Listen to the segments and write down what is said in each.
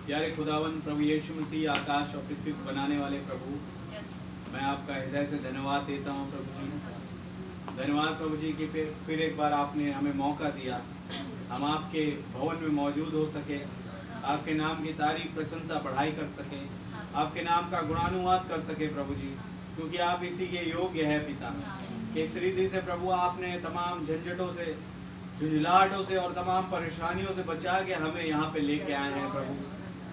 प्यारे खुदावन प्रभु यीशु मसीह, आकाश और पृथ्वी को बनाने वाले प्रभु, मैं आपका हृदय से धन्यवाद देता हूँ प्रभु जी। धन्यवाद प्रभु जी कि फिर एक बार आपने हमें मौका दिया, हम आपके भवन में मौजूद हो सके, आपके नाम की तारीफ प्रशंसा बढ़ाई कर सके, आपके नाम का गुणानुवाद कर सके प्रभु जी, क्योंकि आप इसी के योग्य है पिता। कि इस रीति से प्रभु आपने तमाम झंझटों से, झुंझलाहटों से और तमाम परेशानियों से बचा के हमें यहाँ पे लेके आए हैं प्रभु।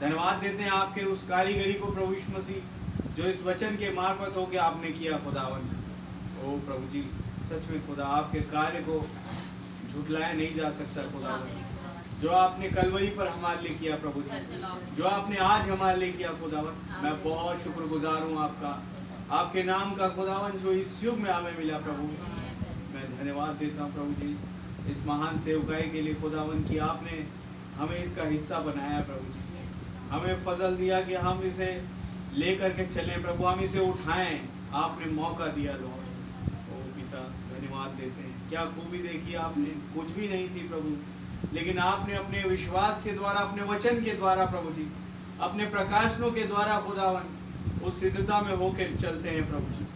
धन्यवाद देते हैं आपके उस कारीगरी को प्रभु यीशु मसीह, जो इस वचन के मार्फत होके आपने किया खुदावन। ओ प्रभु जी, सच में खुदा आपके कार्य को झुटलाया नहीं जा सकता खुदावन। जो आपने कलवरी पर हमारे लिए किया प्रभु जी, जो आपने आज हमारे लिए किया खुदावन, मैं बहुत शुक्रगुजार हूँ आपका, आपके नाम का खुदावन जो इस युग में हमें मिला प्रभु। मैं धन्यवाद देता हूँ प्रभु जी इस महान सेवकाई के लिए खुदावन की आपने हमें इसका हिस्सा बनाया प्रभु जी। हमें फजल दिया कि हम इसे लेकर के चलें प्रभु, हम इसे उठाएं, आपने मौका दिया लॉर्ड। ओ पिता, धन्यवाद देते हैं। क्या खूबी देखी आपने, कुछ भी नहीं थी प्रभु, लेकिन आपने अपने विश्वास के द्वारा, अपने वचन के द्वारा प्रभु जी, अपने प्रकाशनों के द्वारा खुदावन उस सिद्धता में होकर चलते हैं प्रभु जी।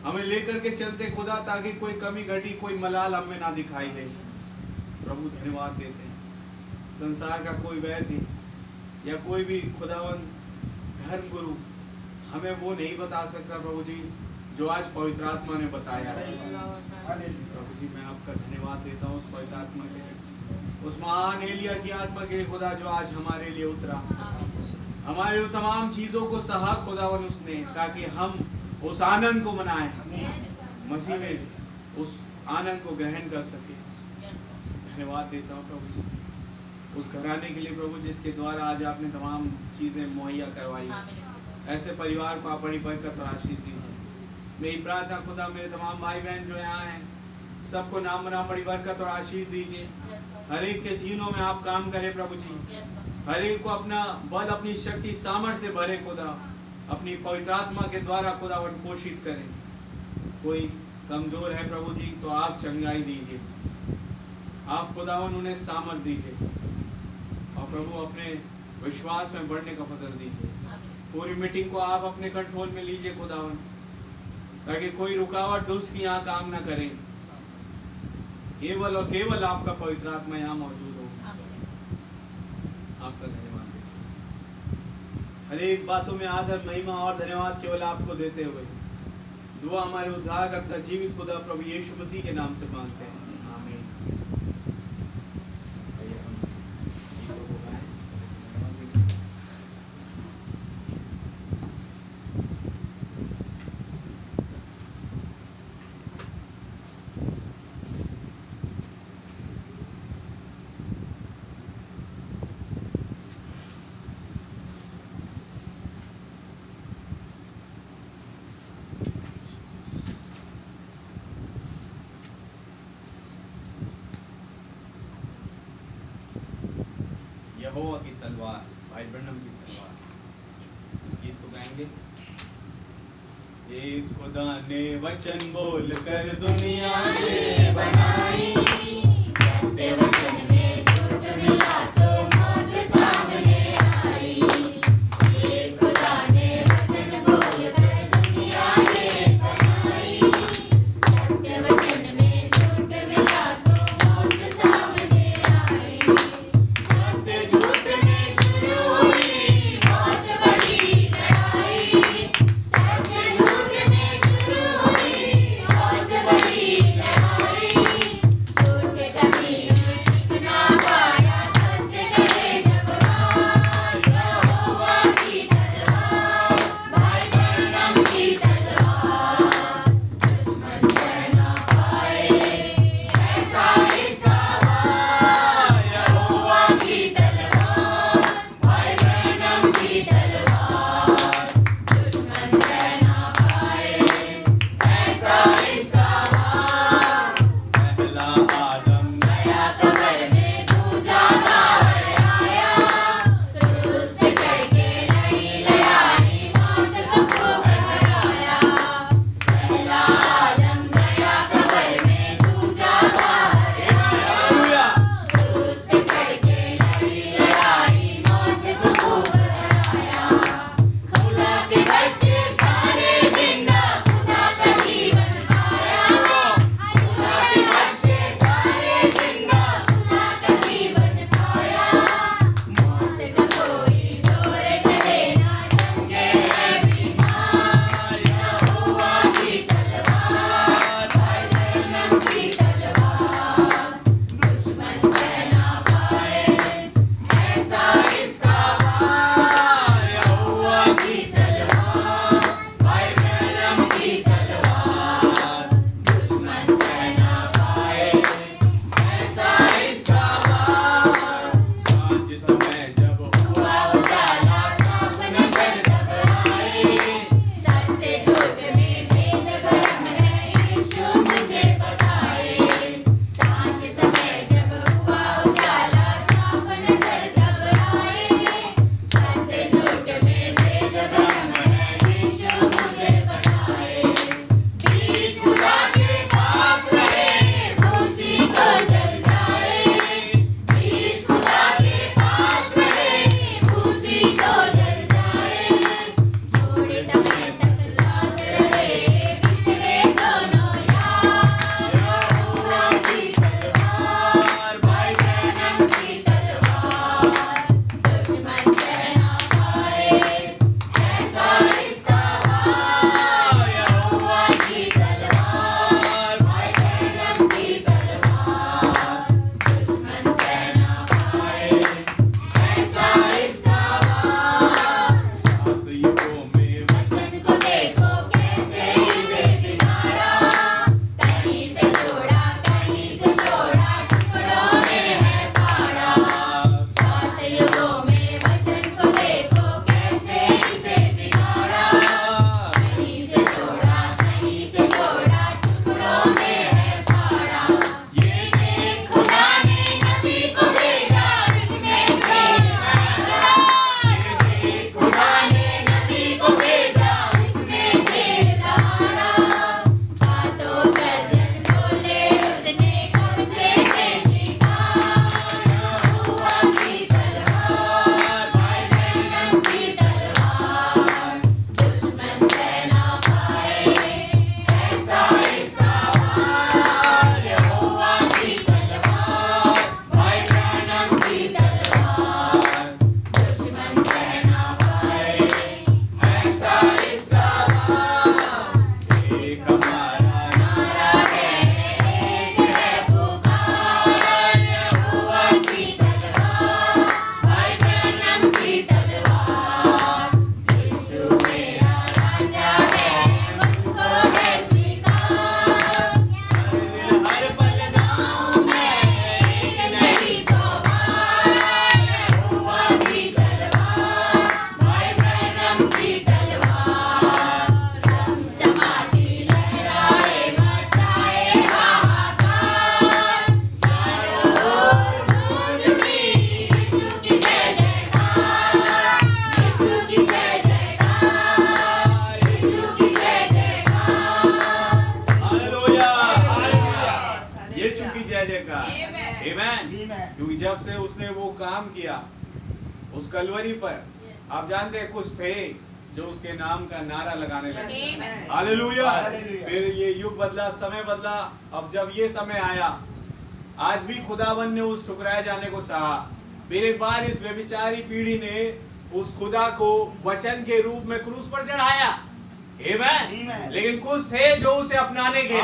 हमें लेकर के चलते खुदा, ताकि कोई कमी घटी, कोई मलाल हमें ना दिखाई दे प्रभु। धन्यवाद देते हैं। संसार का कोई वैद्य या कोई भी खुदावन धर्म गुरु हमें वो नहीं बता सकता प्रभु जी जो आज पवित्र आत्मा ने बताया है प्रभु जी। मैं आपका धन्यवाद देता हूँ उस पवित्र आत्मा के लिए, उस महान एलिया की आत्मा के लिए खुदा, जो आज हमारे लिए उतरा, हमारे तमाम चीजों को सहा खुदावन उसने, ताकि हम उस आनंद को मनाएं, मसीह में उस आनंद को ग्रहण कर सके। धन्यवाद देता हूँ प्रभु जी उस घराने के लिए प्रभु, जिसके द्वारा आज आपने तमाम चीजें मुहैया करवाई। ऐसे परिवार को आप बड़ी बरकत और आशीष दीजिए। मेरी प्रार्थना खुदा, मेरे तमाम भाई बहन जो यहाँ हैं, सबको नाम नाम बड़ी बरकत और आशीष दीजिए। हर एक के जीवनों में आप काम करें प्रभु जी, हर एक को अपना बल, अपनी शक्ति, सामर्थ्य से भरे खुदा, अपनी पवित्र आत्मा के द्वारा खुदावन पोषित करें। कोई कमजोर है प्रभु जी, तो आप चंगाई दीजिए, आप खुदावन उन्हें सामर्थ्य दीजिए, और प्रभु अपने विश्वास में बढ़ने का फजल दीजिए। पूरी मीटिंग को आप अपने कंट्रोल में लीजिए खुदावन, ताकि कोई रुकावट दुष्ट की यहाँ काम ना करें। केवल और केवल आपका पवित्र आत्मा यहाँ मौजूद हो। आपका धन्यवाद। हर एक बातों में आदर, महिमा और धन्यवाद केवल आपको देते हुए दुआ हमारे उद्धारकर्ता जीवित खुदा प्रभु यीशु मसीह के नाम से मांगते हैं, आमीन। यहोवा की तलवार, भाई ब्रनम की तलवार, इस गीत को गाएंगे। एक खुदा ने वचन बोल कर दुनिया ने बनाई, सत्य वचन में झूठ मिला तो मौत सामने आई। एक खुदा ने वचन बोल कर दुनिया ने बनाई, सत्य वचन में झूठ मिला तो मौत सामने आई। सत्य झूठ में शुरू हुई बहुत बड़ी लड़ाई, सत्य झूठ में शुरू हुई बहुत बड़ी लड़ाई। झूठ कभी जब से उसने वो काम किया उस कलवरी पर, आप जानते हैं कुछ थे जो उसके नाम का नारा लगाने लगे। हालेलुया। फिर ये युग बदला, समय बदला। अब जब ये समय आया, आज भी खुदावन ने उस ठुकराए जाने को सहा। फिर एक बार इस व्यभिचारी पीढ़ी ने उस खुदा को वचन के रूप में क्रूस पर चढ़ाया। आमीन। लेकिन कुछ थे जो उसे अपनाने के लिए,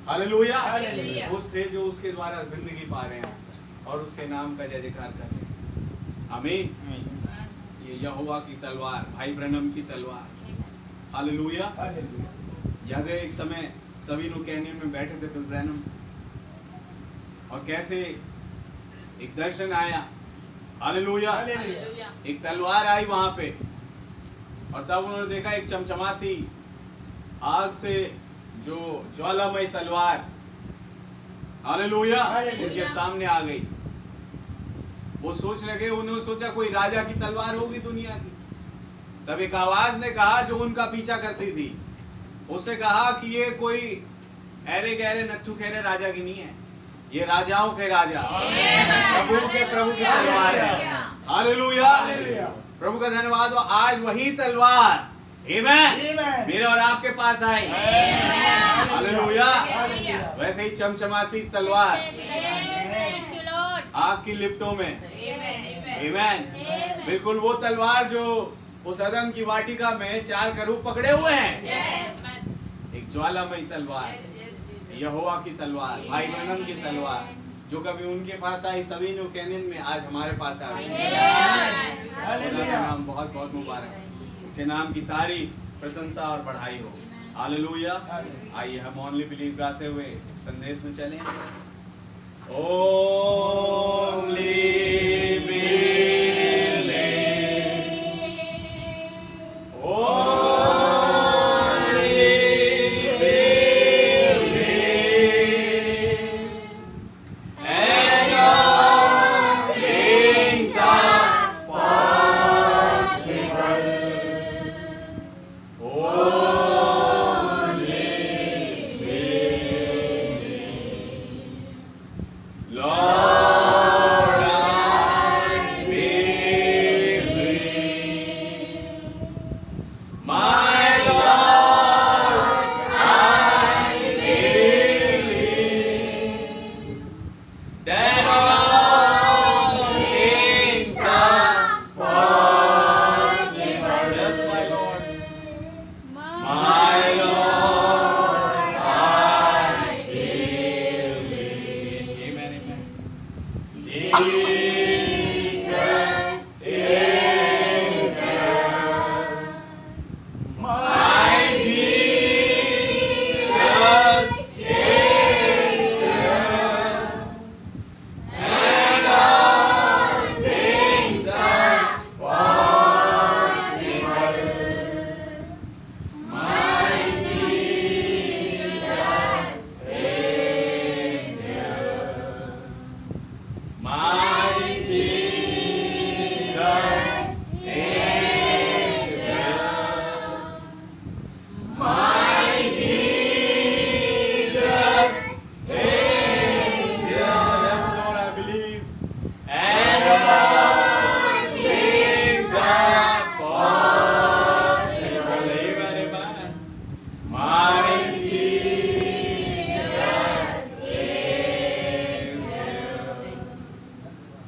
हालेलुया, कुछ थे जो उसके द्वारा जिंदगी पा रहे हैं और उसके नाम का जय जयकार कर रहे हैं। आमीन। ये यहोवा की तलवार, भाई ब्रनम की तलवार। हालेलुया। याद है एक समय सभी लोग कैनियन में बैठे थे बिल ब्रैनम, और कैसे एक दर्शन आया। हालेलुया। एक तलवार आई वहां पे, और तब उन्होंने देखा एक चमचमाती आग से जो ज्वालामयी तलवार, हालेलुया, उनके सामने आ गई। वो सोच लगे, उन्होंने सोचा कोई राजा की तलवार होगी दुनिया की। तब एक आवाज ने कहा जो उनका पीछा करती थी, उसने कहा कि ये कोई ऐरे गहरे नत्थु खेरे राजा की नहीं है, ये राजाओं के राजा, प्रभु के प्रभु की तलवार है। हालेलुया। प्रभु का धन्यवाद हो। आज वही तलवार, आमीन, मेरे और आपके पास आई। हालेलुया। वैसे ही चमचमाती तलवार आग की लिपटों में, आमीन, बिल्कुल वो तलवार जो उस अदम की वाटिका में 4 करूब पकड़े हुए हैं। एक ज्वालामयी तलवार, यहोवा की तलवार, भाई ब्रनम की तलवार, जो कभी उनके पास आई सभी ने कैनियन में, आज हमारे पास आ गई। खुदा का नाम बहुत बहुत मुबारक, उसके नाम की तारीफ, प्रशंसा और बढ़ाई हो। हालेलुया। आइए हम ओनली बिलीव गाते हुए संदेश में चलें। Only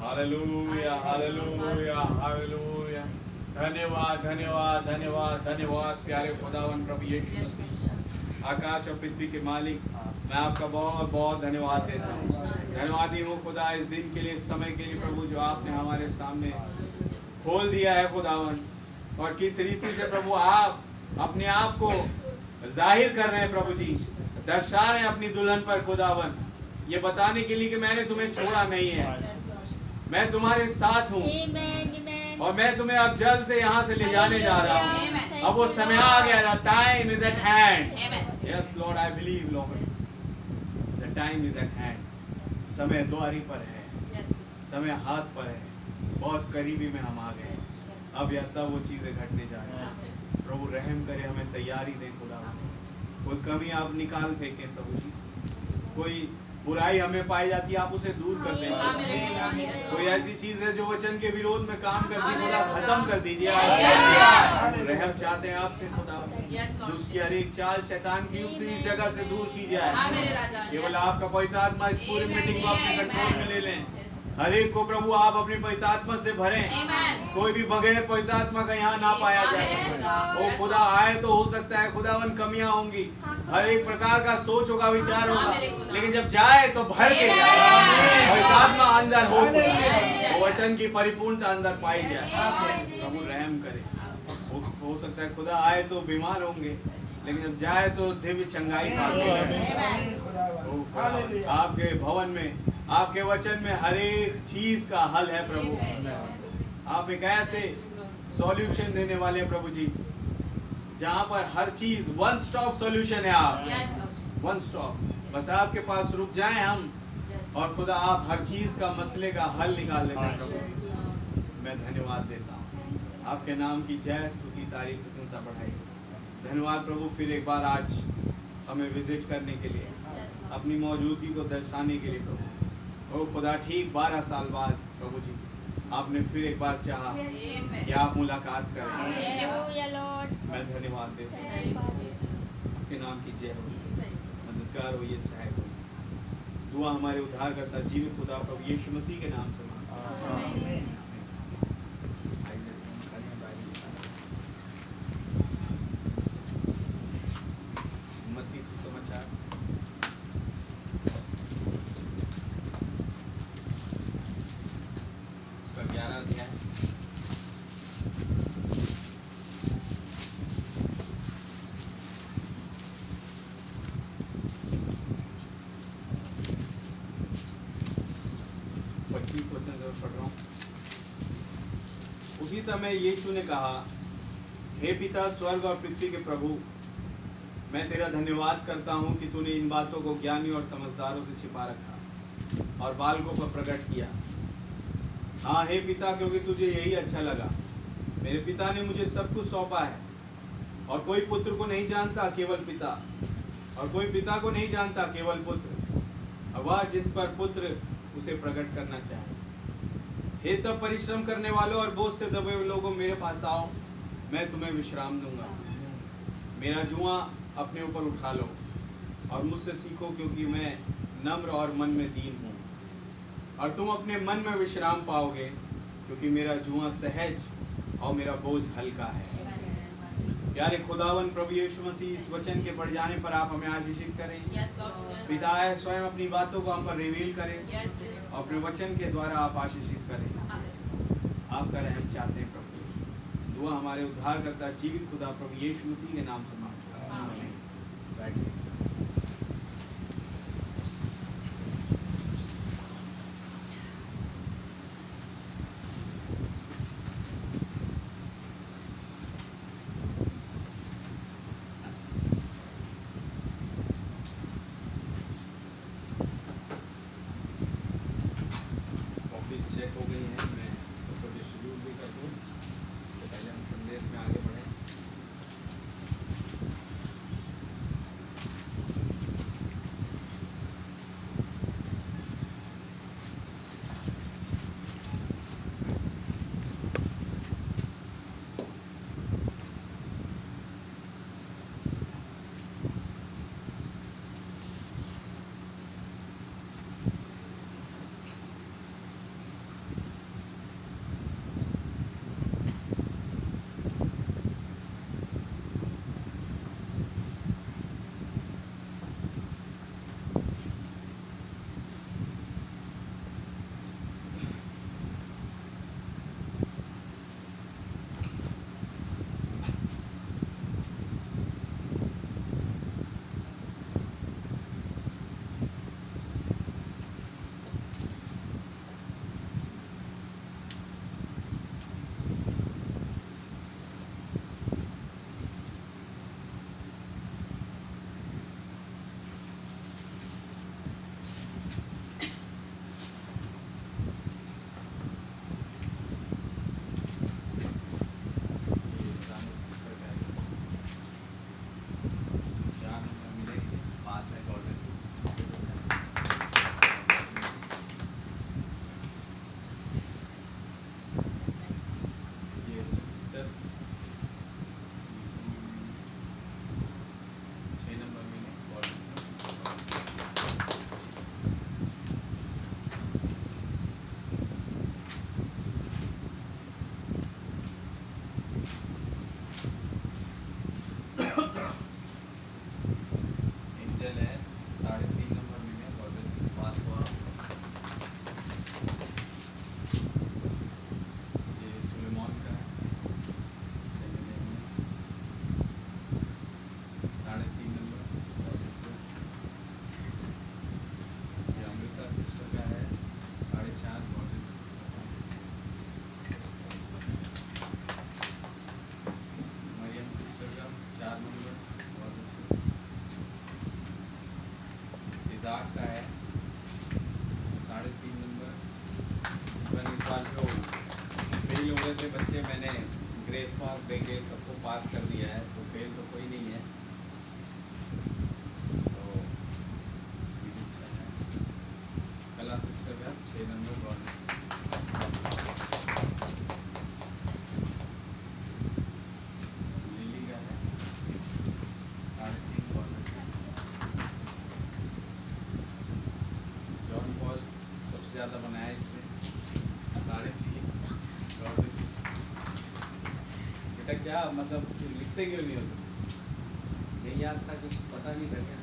hallelujah, hallelujah, hallelujah. धन्यवाद, धन्यवाद, धन्यवाद, धन्यवाद प्यारे खुदावन प्रभु यीशु मसीह, आकाश और पृथ्वी के मालिक, मैं आपका बहुत बहुत धन्यवाद देता हूँ। धन्यवादी हूँ खुदा इस दिन के लिए, इस समय के लिए प्रभु, जो आपने हमारे सामने खोल दिया है खुदावन, और किस रीति से प्रभु आप अपने आप को जाहिर कर रहे हैं प्रभु जी, दर्शा रहे हैं अपनी दुल्हन पर खुदावन, ये बताने के लिए कि मैंने तुम्हें छोड़ा नहीं है, मैं तुम्हारे साथ हूँ और मैं तुम्हें अब जल्द से यहाँ से ले जाने जा रहा हूँ। अब वो समय आ गया, the time is at hand. Yes Lord, I believe Lord, the time is at hand. समय द्वारी पर है, समय हाथ पर है, बहुत करीबी में हम आ गए। अब या तब वो चीजें घटने जा रही हैं। प्रभु रहम करे, हमें तैयारी दें खुदा, कोई कमी आप निकाल फेंकें प्रभु जी, कोई बुराई हमें पाई जाती है, आप उसे दूर कर दें। कोई ऐसी चीज है जो वचन के विरोध में काम करती है, खुदा खत्म कर दीजिए। रहम चाहते हैं आपसे खुदा, उसकी हर एक चाल शैतान की युक्ति इस जगह से दूर की जाए। केवल आपका पवित्र आत्मा इस पूरी मीटिंग को अपने कंट्रोल में ले लें। हर एक को प्रभु आप अपनी पवित्र आत्मा से भरें। कोई भी बगैर पवित्र आत्मा का यहाँ ना पाया जाए। वो खुदा आए तो हो सकता है खुदावन कमियां होंगी, हर एक प्रकार का सोच होगा, विचार होगा, लेकिन जब जाए तो भर के जाए। पवित्र आत्मा अंदर हो, तो वचन की परिपूर्णता अंदर पाई जाए। प्रभु रहम करे। हो सकता है खुदा आए तो बीमार होंगे, लेकिन जब जाए तो दिव्य चंगाई पाते। आपके भवन में, आपके वचन में हर एक चीज का हल है प्रभु। आप एक ऐसे सॉल्यूशन देने वाले हैं प्रभु जी, जहाँ पर हर चीज वन स्टॉप सॉल्यूशन है। आप वन स्टॉप, बस आपके पास रुक जाएं हम, और खुदा आप हर चीज का मसले का हल निकाल लेते हैं प्रभु। मैं धन्यवाद देता हूँ, आपके नाम की जय स्तुति तारीफ प्रशंसा बढ़ाई। धन्यवाद प्रभु फिर एक बार आज हमें विजिट करने के लिए, अपनी मौजूदगी को दर्शाने के लिए प्रभु। ओ खुदा ठीक 12 साल बाद प्रभु जी आपने फिर एक बार चाहा कि आप मुलाकात करें। मैं धन्यवाद देता हूँ, आपके नाम की जय हो, मददगार हो, ये सहायक हो। दुआ हमारे उद्धारकर्ता जीवित खुदा प्रभु यीशु मसीह के नाम से मांगते हैं। मत्ती सुसमाचार 11 अध्याय 25 वचन से पढ़ रहा हूँ। उसी समय यीशु ने कहा, हे पिता स्वर्ग और पृथ्वी के प्रभु, मैं तेरा धन्यवाद करता हूँ कि तूने इन बातों को ज्ञानी और समझदारों से छिपा रखा और बालकों पर प्रकट किया। हाँ हे पिता, क्योंकि तुझे यही अच्छा लगा। मेरे पिता ने मुझे सब कुछ सौंपा है, और कोई पुत्र को नहीं जानता केवल पिता, और कोई पिता को नहीं जानता केवल पुत्र, और वह जिस पर पुत्र उसे प्रकट करना चाहे। हे सब परिश्रम करने वालों और बोझ से दबे हुए लोगों, मेरे पास आओ, मैं तुम्हें विश्राम दूंगा। मेरा जुआ अपने ऊपर उठा लो और मुझसे सीखो, क्योंकि मैं नम्र और मन में दीन हूँ, और तुम अपने मन में विश्राम पाओगे, क्योंकि मेरा जुआ सहज और मेरा बोझ हल्का है। प्यारे खुदावन प्रभु यीशु मसीह, इस वचन के पढ़ जाने पर आप हमें आशीषित करें। पिता है स्वयं अपनी बातों को हम पर रिवील करें, और अपने वचन के द्वारा आप आशीषित करें। आपका रहम चाहते हैं प्रभु। दुआ हमारे उद्धारकर्ता जीवित खुदा प्रभु यीशु मसीह के नाम से मांगते हैं, आमीन। बैठिए। मार्क दे के सबको पास कर दिया है, तो फेल तो कोई नहीं है। तो कला सिस्टर का 6 नंबर गवर्नमेंट। लिली का है 3.5 गवर्नमेंट। जॉन पॉल सबसे ज़्यादा बनाया इसमें 3.5 गवर्नमेंट। बेटा क्या मतलब लिखते क्यों नहीं हो तुम? नहीं याद था, कुछ पता नहीं था क्या?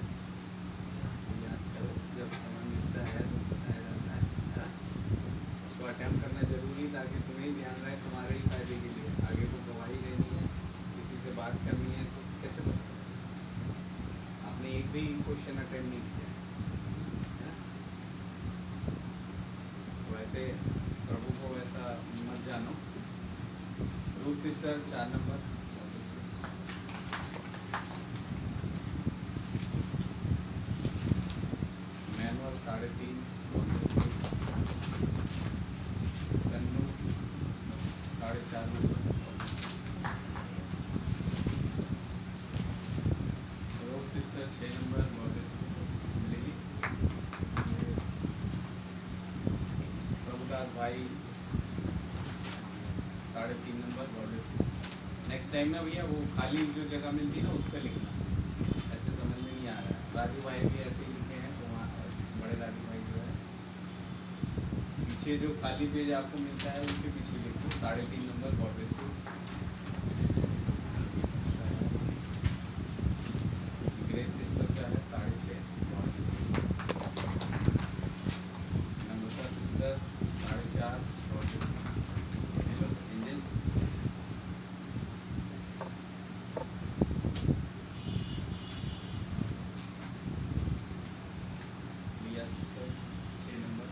याद करो, जब समय मिलता है तो बताया जाता है ना? उसको अटेम्प्ट करना जरूरी, ताकि तुम्हें ही ध्यान रहे, तुम्हारे ही फायदे के लिए। आगे को गवाही देनी है, किसी से बात करनी है, तो कैसे बता सकते? आपने एक भी क्वेश्चन अटेम्प्ट नहीं किया है। वैसे प्रभु को वैसा मत जानो। Ruth sister 4 number. मैनुअल 3.5। कन्नू 4.5 नंबर। Ruth sister 6 number. मिलेगी। प्रभुदास भाई 3.5 नंबर। नेक्स्ट टाइम ना भैया वो खाली जो जगह मिलती है ना, उस पर लिखना। ऐसे समझ में नहीं आ रहा है। राजू भाई भी ऐसे ही लिखे हैं, तो वहाँ बड़े राजू भाई जो है पीछे जो खाली पेज आपको मिलता है उसके पीछे लिखो 3.5 नंबर गॉर्डेज। ग्रेट सिस्टर का है 6.5 नम्रता सिस्टर 4.5 गॉर्डेज। एंजल लिया sister 6 number.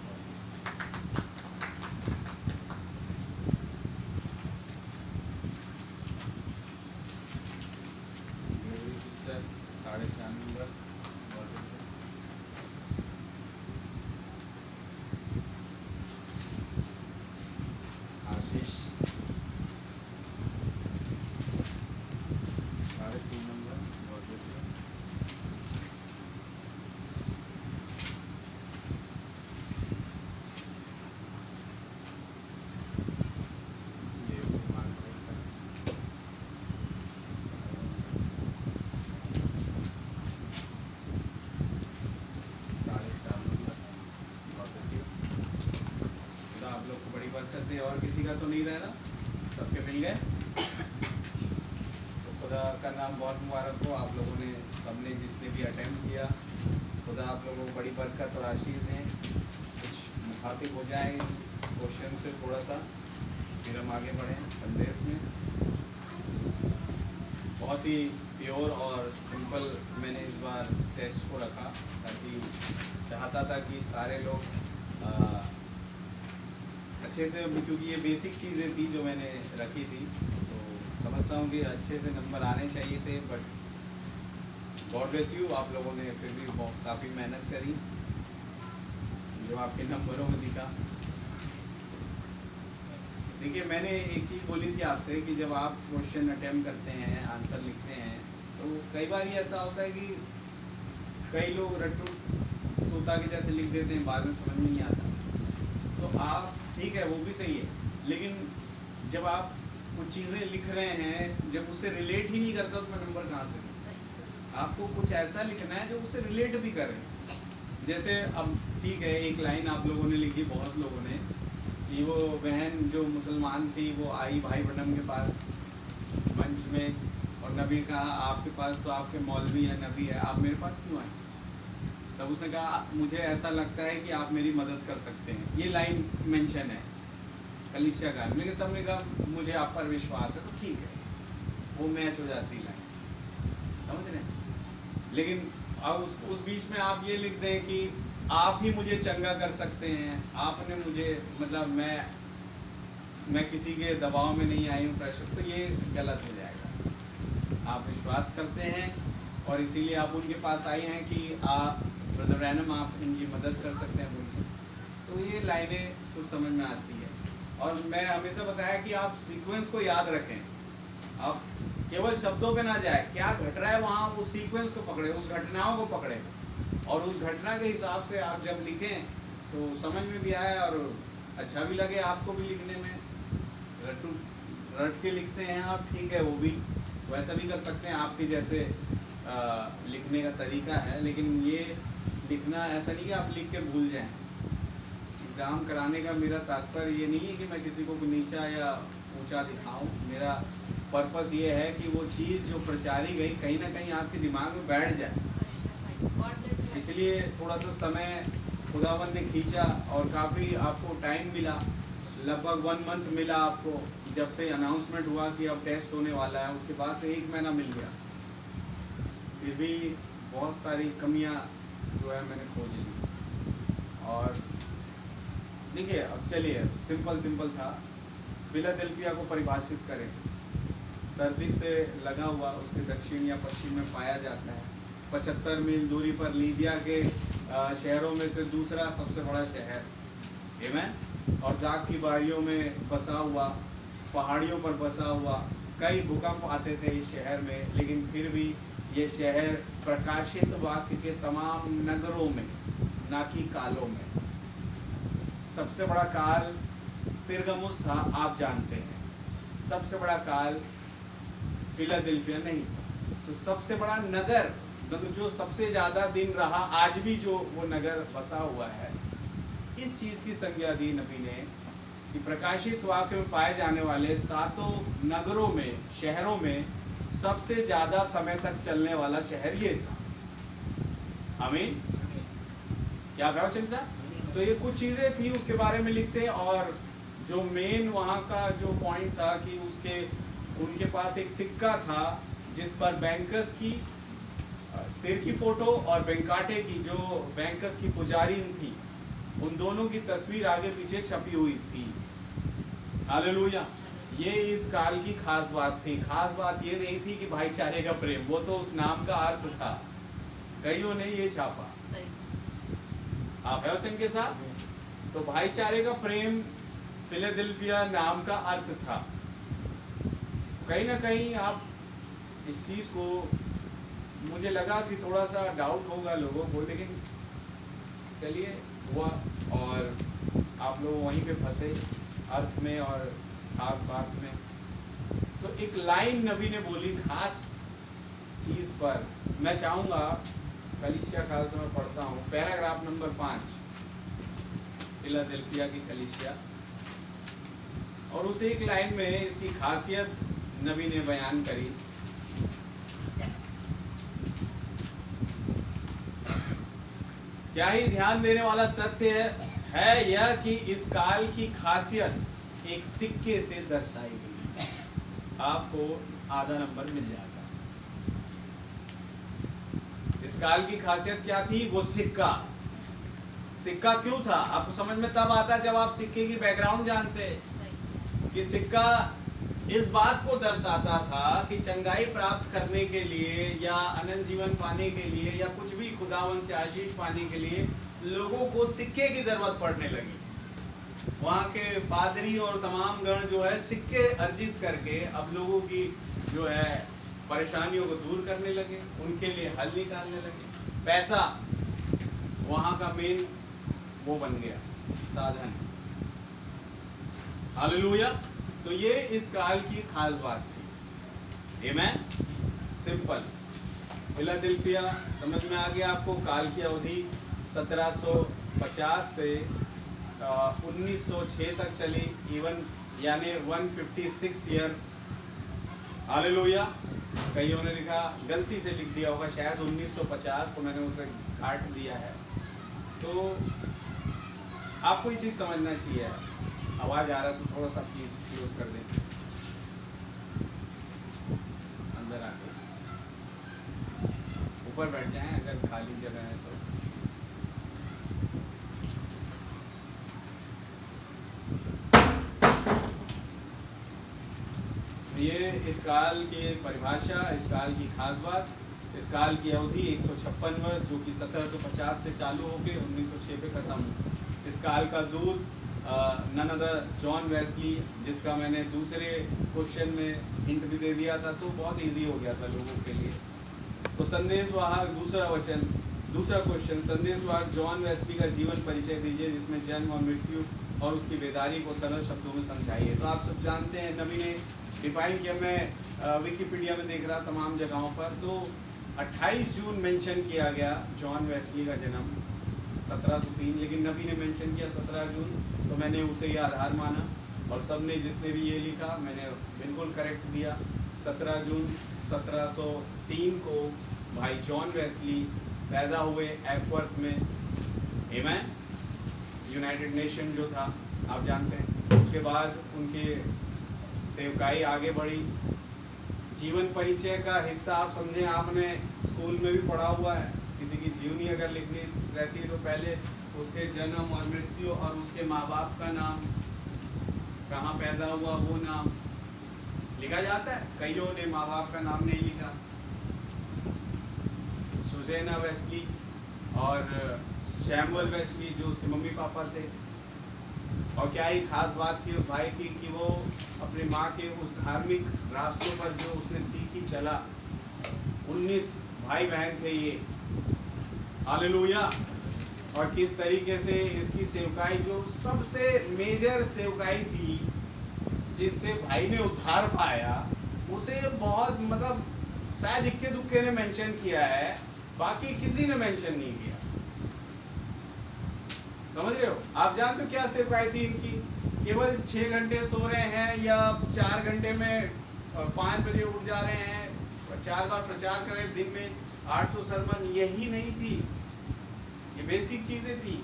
Sister 4.5 number. Ashish 3.5 number. ये मान रखा 4.5 नंबर। खुदा आप लोग को बड़ी बरकत दे। और किसी का तो नहीं रह रहा, सबके मिल गए। तो खुदा का नाम बहुत मुबारक हो। आप लोगों ने सबने जिसने भी अटेम्प्ट किया, खुदा आप लोगों को बड़ी बरकत और आशीष दें। कुछ मुखातिब हो जाए क्वेश्चन से थोड़ा सा, फिर हम आगे बढ़ें संदेश में। बहुत ही प्योर और सिंपल मैंने इस बार टेस्ट को रखा, ताकि चाहता था कि सारे लोग अच्छे से, क्योंकि ये बेसिक चीज़ें थी जो मैंने रखी थी, तो समझता हूँ कि अच्छे से नंबर आने चाहिए थे। बट गॉड ब्लेस यू, आप लोगों ने फिर भी काफ़ी मेहनत करी, जो आपके नंबरों में दिखा। देखिए, मैंने एक चीज़ बोली थी आपसे कि जब आप क्वेश्चन अटेम्प्ट करते हैं, आंसर लिखते हैं, तो कई बार ही ऐसा होता है कि कई लोग रट्टू तोता के जैसे लिख देते हैं, बाद में समझ में नहीं आता। तो आप ठीक है, वो भी सही है, लेकिन जब आप कुछ चीज़ें लिख रहे हैं, जब उससे रिलेट ही नहीं करता, तो मैं नंबर कहाँ से? आपको कुछ ऐसा लिखना है जो उससे रिलेट भी करे। जैसे अब ठीक है, एक लाइन आप लोगों ने लिखी, बहुत लोगों ने, कि वो बहन जो मुसलमान थी वो आई भाई ब्रनम के पास मंच में, और नबी कहा आपके पास तो आपके मौलवी है, नबी है, आप मेरे पास क्यों आए? तब उसने कहा मुझे ऐसा लगता है कि आप मेरी मदद कर सकते हैं। ये लाइन मेंशन है कलीसिया का, लेकिन सबने कहा मुझे आप पर विश्वास है, तो ठीक है, वो मैच हो जाती लाइन, समझ रहे हैं? लेकिन अब उस बीच में आप ये लिख दें कि आप ही मुझे चंगा कर सकते हैं, आपने मुझे, मतलब मैं किसी के दबाव में नहीं आई हूँ, प्रेशर, तो ये गलत हो जाएगा। आप विश्वास करते हैं और इसीलिए आप उनके पास आई हैं कि आप ब्रदर रैनम आप उनकी मदद कर सकते हैं बोलिए, तो ये लाइनें कुछ समझ में आती है। और मैं हमेशा बताया कि आप सीक्वेंस को याद रखें, अब केवल शब्दों पे ना जाए, क्या घट रहा है वहाँ, उस सीक्वेंस को पकड़े, उस घटनाओं को पकड़े, और उस घटना के हिसाब से आप जब लिखें तो समझ में भी आए और अच्छा भी लगे आपको भी लिखने में। रट के लिखते हैं आप, ठीक है, वो भी वैसा भी कर सकते हैं, आपके जैसे लिखने का तरीका है, लेकिन ये लिखना ऐसा नहीं कि आप लिख के भूल जाएं। एग्ज़ाम कराने का मेरा तात्पर्य ये नहीं है कि मैं किसी को नीचा या ऊंचा दिखाऊं। मेरा पर्पस ये है कि वो चीज़ जो प्रचारी गई कहीं ना कहीं आपके दिमाग में बैठ जाए। इसलिए थोड़ा सा समय खुदावन ने खींचा और काफ़ी आपको टाइम मिला, लगभग 1 मंथ मिला आपको, जब से अनाउंसमेंट हुआ कि अब टेस्ट होने वाला है, उसके बाद से 1 महीना मिल गया। फिर भी बहुत सारी कमियां जो है मैंने खोज ली। और देखिए, अब चलिए, सिंपल था। फिलाडेल्फिया को परिभाषित करें। सर्दी से लगा हुआ, उसके दक्षिण या पश्चिम में पाया जाता है। 75 मील दूरी पर लीबिया के शहरों में से दूसरा सबसे बड़ा शहर, आमीन। और दाग की बारियों में बसा हुआ, पहाड़ियों पर बसा हुआ। कई भूकंप आते थे इस शहर में, लेकिन फिर भी ये शहर प्रकाशित वाक्य के तमाम नगरों में, ना कि कालों में। सबसे बड़ा काल पिरगमुस था, आप जानते हैं। सबसे बड़ा काल फिलाडेल्फिया नहीं। तो सबसे बड़ा नगर, मतलब जो सबसे ज़्यादा दिन रहा, आज भी जो वो नगर बसा हुआ है, इस चीज़ की संज्ञा दी नबी ने कि प्रकाशित वाक्य में पाए जाने वाले 7 नगरों में, शहरों में सबसे ज़्यादा समय तक चलने वाला शहर ये था। आमीन। क्या कहा चिंता? तो ये कुछ चीज़ें थी, उसके बारे में लिखते हैं। और जो मेन वहाँ का जो पॉइंट था कि उनके पास एक सिक्का था जिस पर बैंकर्स की सिर की फोटो और बेंकाटे की, जो बैंकर्स की पुजारी थी, उन दोनों की तस्वीर आगे पीछे छपी हुई थी। हालेलुया। ये इस काल की खास बात थी। खास बात ये नहीं थी कि भाईचारे का प्रेम, वो तो उस नाम का अर्थ था। कईयों ने ये छापा, आप है वचन के साथ। तो भाईचारे का प्रेम फिलाडेल्फिया नाम का अर्थ था। कहीं ना कहीं आप इस चीज़ को, मुझे लगा कि थोड़ा सा डाउट होगा लोगों को, लेकिन चलिए हुआ, और आप लोग वहीं पे फंसे अर्थ में और खास बात में। तो एक लाइन नबी ने बोली खास चीज़ पर। मैं चाहूँगा कलीसिया काल से मैं पढ़ता हूँ, पैराग्राफ नंबर 5, फिलाडेल्फिया की कलीसिया, और उस एक लाइन में इसकी खासियत नबी ने बयान करी। क्या ही ध्यान देने वाला तथ्य है यह कि इस काल की खासियत एक सिक्के से दर्शाई गई। आपको आधा नंबर मिल जाएगा। इस काल की खासियत क्या थी? वो सिक्का। सिक्का क्यों था? आपको समझ में तब आता जब आप सिक्के की बैकग्राउंड जानते कि सिक्का इस बात को दर्शाता था कि चंगाई प्राप्त करने के लिए या अनंत जीवन पाने के लिए या कुछ भी खुदावन से आशीष पाने के लिए लोगों को सिक्के की जरूरत पड़ने लगी। वहाँ के पादरी और तमाम गण जो है सिक्के अर्जित करके अब लोगों की जो है परेशानियों को दूर करने लगे, उनके लिए हल निकालने लगे। पैसा वहाँ का मेन वो बन गया साधन। हालेलुया। तो ये इस काल की खास बात थी। आमीन। सिंपल। फिलाडेल्फिया समझ में आ गया आपको। काल की अवधि 1750 से 1906 तक चली, इवन यानी 156 ईयर। हालेलुया। कईयों ने लिखा, गलती से लिख दिया होगा शायद 1950 को, मैंने उसे काट दिया है। तो आपको ये चीज़ समझना चाहिए। आवाज़ आ रहा है तो थोड़ा सा प्लीज क्लोज कर दें, अंदर आके ऊपर बैठ जाएं अगर खाली जगह है तो। ये इस काल की परिभाषा, इस काल की खास बात। इस काल की अवधि 156 वर्ष, जो कि 1750 से चालू होकर 1906 पे खत्म। इस काल का दूत नन अदर जॉन वेस्ली, जिसका मैंने दूसरे क्वेश्चन में हिंट भी दे दिया था, तो बहुत इजी हो गया था लोगों के लिए। तो संदेशवाहक दूसरा क्वेश्चन, संदेशवाहक जॉन वेस्ली का जीवन परिचय दीजिए, जिसमें जन्म और मृत्यु और उसकी बेदारी को सरल शब्दों में समझाइए। तो आप सब जानते हैं नबी ने डिफाइन किया, मैं विकिपीडिया में देख रहा तमाम जगहों पर, तो 28 जून मेंशन किया गया जॉन वेस्ली का जन्म 1703, लेकिन नबी ने मेंशन किया 17 जून, तो मैंने उसे ही आधार माना। और सब ने जिसने भी ये लिखा मैंने बिल्कुल करेक्ट दिया। 17 जून 1703 को भाई जॉन वेस्ली पैदा हुए एपवर्थ में, आमेन, यूनाइटेड नेशन जो था आप जानते हैं। उसके बाद उनके सेवकाई आगे बढ़ी। जीवन परिचय का हिस्सा आप समझें, आपने स्कूल में भी पढ़ा हुआ है। किसी की जीवनी अगर लिखनी रहती है तो पहले उसके जन्म और मृत्यु और उसके माँ बाप का नाम, कहाँ पैदा हुआ वो नाम लिखा जाता है। कईयों ने माँ बाप का नाम नहीं लिखा, सुजेना वेस्ली और शैमुअल वेस्ली जो उसके मम्मी पापा थे। और क्या ही खास बात थी उस भाई की कि वो अपनी माँ के उस धार्मिक रास्तों पर जो उसने सीखी चला। 19 भाई बहन थे ये, हालेलुया। और किस तरीके से इसकी सेवकाई जो सबसे मेजर सेवकाई थी जिससे भाई ने उद्धार पाया, उसे बहुत मतलब शायद इक्के दुक्के ने मेंशन किया है, बाकी किसी ने मेंशन नहीं किया। समझ रहे हो? आप जानते हो क्या सेवकाई थी इनकी? केवल 6 घंटे सो रहे हैं या 4 घंटे में 5 बजे उठ जा रहे हैं, 4 बार प्रचार कर रहे दिन में 800 सरमन, यही नहीं थी। ये बेसिक चीजें थी।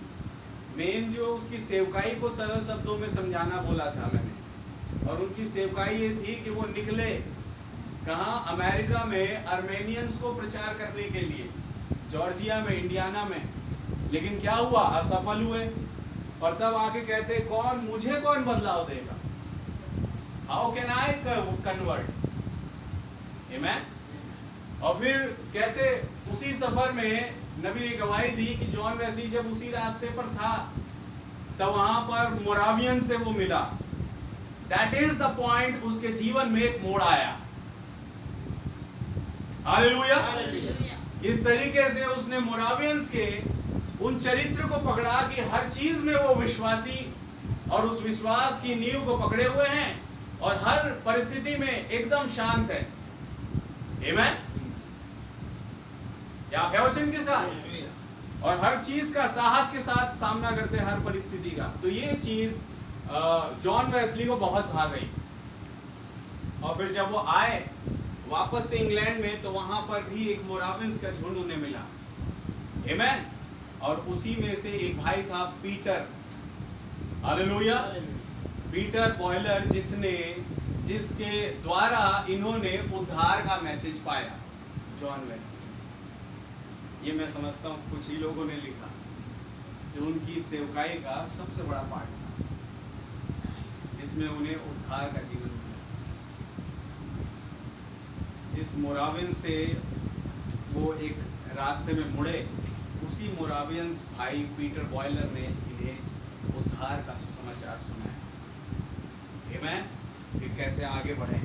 मेन जो उसकी सेवकाई को सरल शब्दों में समझाना बोला था मैंने, और उनकी सेवकाई ये थी कि वो निकले कहाँ? अमेरिका में आर्मेनियंस को प्रचार करने के लिए, जॉर्जिया में, इंडियाना में। लेकिन क्या हुआ? असफल हुए। और तब आके कहते मुझे कौन बदलाव देगा? How can I convert? Amen. और फिर कैसे उसी सफर में नबी ने गवाही दी कि जॉन वेस्ली जब उसी रास्ते पर था तब वहां पर मोरावियन से वो मिला। That is the point. उसके जीवन में एक मोड़ आया। हालेलुया। इस तरीके से उसने मोरावियंस के उन चरित्र को पकड़ा कि हर चीज में वो विश्वासी और उस विश्वास की नींव को पकड़े हुए हैं और हर परिस्थिति में एकदम शांत है। आमेन। क्या आप है वचन के साथ? और हर चीज का साहस के साथ सामना करते हैं, हर परिस्थिति का। तो ये चीज जॉन वेस्ली को बहुत भा गई। और फिर जब वो आए वापस से इंग्लैंड में, तो वहां पर भी एक मोरावियंस का झुंड उन्हें मिला। आमेन। और उसी में से एक भाई था पीटर, हालेलुया, पीटर बॉयलर, जिसके द्वारा इन्होंने उद्धार का मैसेज पाया, जॉन वेस्ली। ये मैं समझता हूँ कुछ ही लोगों ने लिखा, जो उनकी सेवकाई का सबसे बड़ा पार्ट था, जिसमें उन्हें उद्धार का जीवन मिला। जिस मोरावियन से वो एक रास्ते में मुड़े, उसी मोरावियंस भाई पीटर बॉयलर ने इन्हें उद्धार का सुसमाचार सुनाया। आमेन। फिर कैसे आगे बढ़े,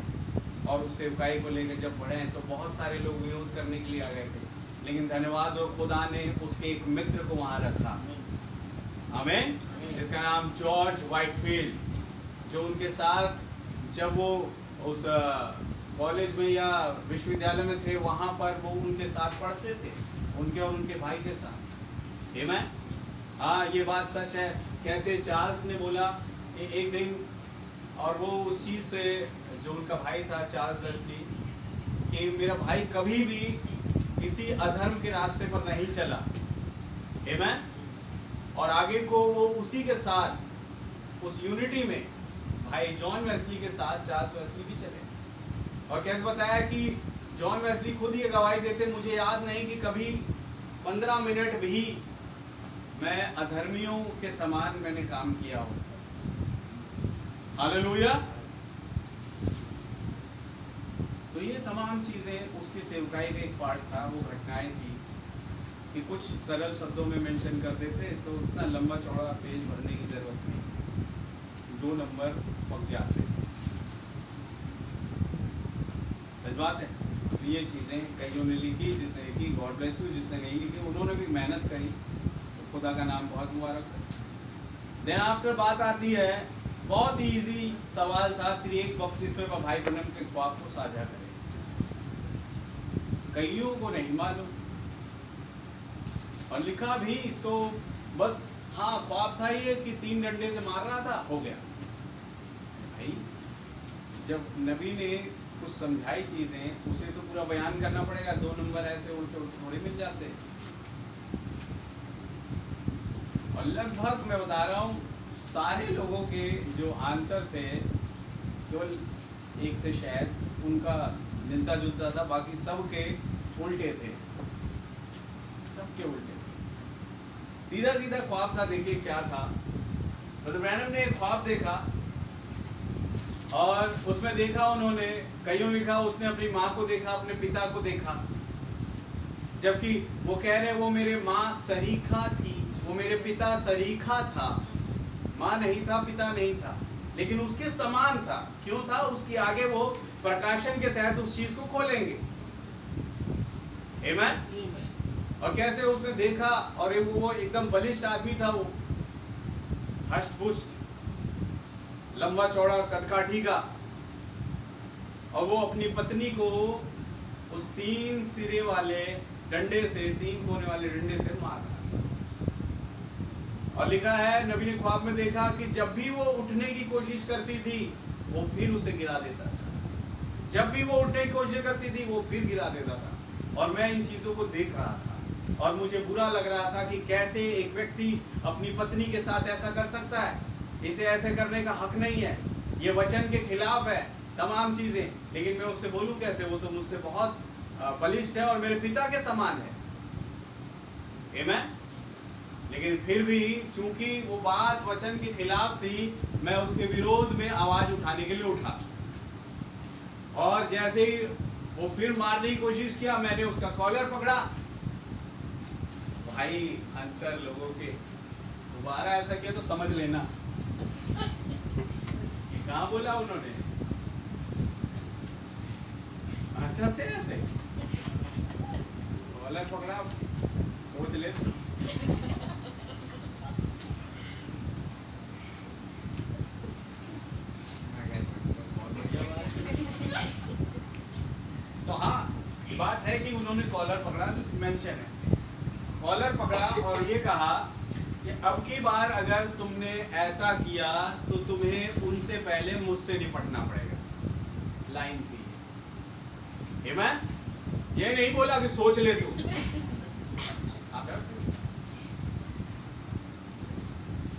और उस सेवकाई को लेकर जब बढ़े तो बहुत सारे लोग विरोध करने के लिए आ गए थे, लेकिन धन्यवाद हो खुदा ने उसके एक मित्र को वहां रखा। आमेन। जिसका नाम जॉर्ज व्हाइटफील्ड, जो उनके साथ जब वो उस कॉलेज में या विश्वविद्यालय में थे, वहां पर वो उनके साथ पढ़ते थे, उनके और उनके भाई के साथ। आमेन। हाँ, ये बात सच है। कैसे चार्ल्स ने बोला एक दिन, और वो उस चीज से, जो उनका भाई था चार्ल्स वेस्ली, कि मेरा भाई कभी भी किसी अधर्म के रास्ते पर नहीं चला। आमेन। और आगे को वो उसी के साथ, उस यूनिटी में भाई जॉन वेस्ली के साथ चार्ल्स वेस्ली भी चले। और कैसे बताया कि जॉन वेस्ली खुद ये गवाही देते, मुझे याद नहीं कि कभी 15 मिनट भी मैं अधर्मियों के समान मैंने काम किया हो। हालेलुया। तो ये तमाम चीजें उसकी सेवकाई का एक पार्ट था। वो घटनाएं थी कि कुछ सरल शब्दों में मेंशन कर देते, तो उतना लंबा चौड़ा पेज भरने की जरूरत नहीं। 2 नंबर पक जाते। सच बात है। तो ये चीज़ें कईयों ने लिखी, जिसने लिखी गॉड ब्लेस यू, जिसने नहीं लिखी उन्होंने भी मेहनत करी, तो खुदा का नाम बहुत मुबारक है। देन आफ्टर बात आती है, बहुत ही इजी सवाल था, त्रिएक बपतिस्मे में भाई ब्रनम के ख्वाब को साझा करें। कईयों को नहीं मालूम और लिखा भी तो बस हाँ ख्वाब था ये कि 3 डंडे से मार रहा था, हो गया। भाई जब नबी ने कुछ समझाई चीजें, उसे तो पूरा बयान करना पड़ेगा। 2 नंबर ऐसे उल्टे उल्टे थोड़े मिल जाते। और लगभग मैं बता रहा हूँ सारे लोगों के जो आंसर थे, केवल एक थे शायद उनका मिलता जुलता था, बाकी सबके उल्टे थे, सबके उल्टे थे। सीधा सीधा ख्वाब था। देखिए क्या था, ब्रदर ब्रैनम ने एक ख्वाब देखा और उसमें देखा उन्होंने, कईयों ने लिखा उसने अपनी माँ को देखा, अपने पिता को देखा, जबकि वो कह रहे वो मेरे माँ सरीखा थी, वो मेरे पिता सरीखा था। माँ नहीं था, पिता नहीं था, लेकिन उसके समान था। क्यों था? उसकी आगे वो प्रकाशन के तहत उस चीज को खोलेंगे। आमीन। और कैसे उसने देखा, और वो एकदम बलिष्ठ आदमी था, वो हष्ट-पुष्ट, लंबा चौड़ा कदकाठी का, और वो अपनी पत्नी को उस 3 सिरे वाले डंडे से, 3 कोने वाले डंडे से मार रहा। और लिखा है नबी ने ख्वाब में देखा कि जब भी वो उठने की कोशिश करती थी वो फिर उसे गिरा देता था। जब भी वो उठने की कोशिश करती थी वो फिर गिरा देता था। और मैं इन चीजों को देख रहा था और मुझे बुरा लग रहा था कि कैसे एक व्यक्ति अपनी पत्नी के साथ ऐसा कर सकता है। इसे ऐसे करने का हक नहीं है, ये वचन के खिलाफ है तमाम चीजें। लेकिन मैं उससे बोलूं कैसे? वो तो मुझसे बहुत बलिष्ठ है और मेरे पिता के समान है। आमीन। लेकिन फिर भी चूंकि वो बात वचन के खिलाफ थी, मैं उसके विरोध में आवाज उठाने के लिए उठा। और जैसे ही वो फिर मारने की कोशिश किया, मैंने उसका कॉलर पकड़ा। भाई आंसर लोगों के, दोबारा ऐसा किया तो समझ लेना कि कहाँ बोला उन्होंने। आंसर थे ऐसे, कॉलर पकड़ा, सोच ले। तो हाँ बात है कि उन्होंने कॉलर पकड़ा, मेंशन है, कॉलर पकड़ा और ये कहा कि अब की बार अगर तुमने ऐसा किया तो तुम्हें उनसे पहले मुझसे निपटना पड़ेगा। लाइन थी। आमीन। ये नहीं बोला कि सोच ले तू।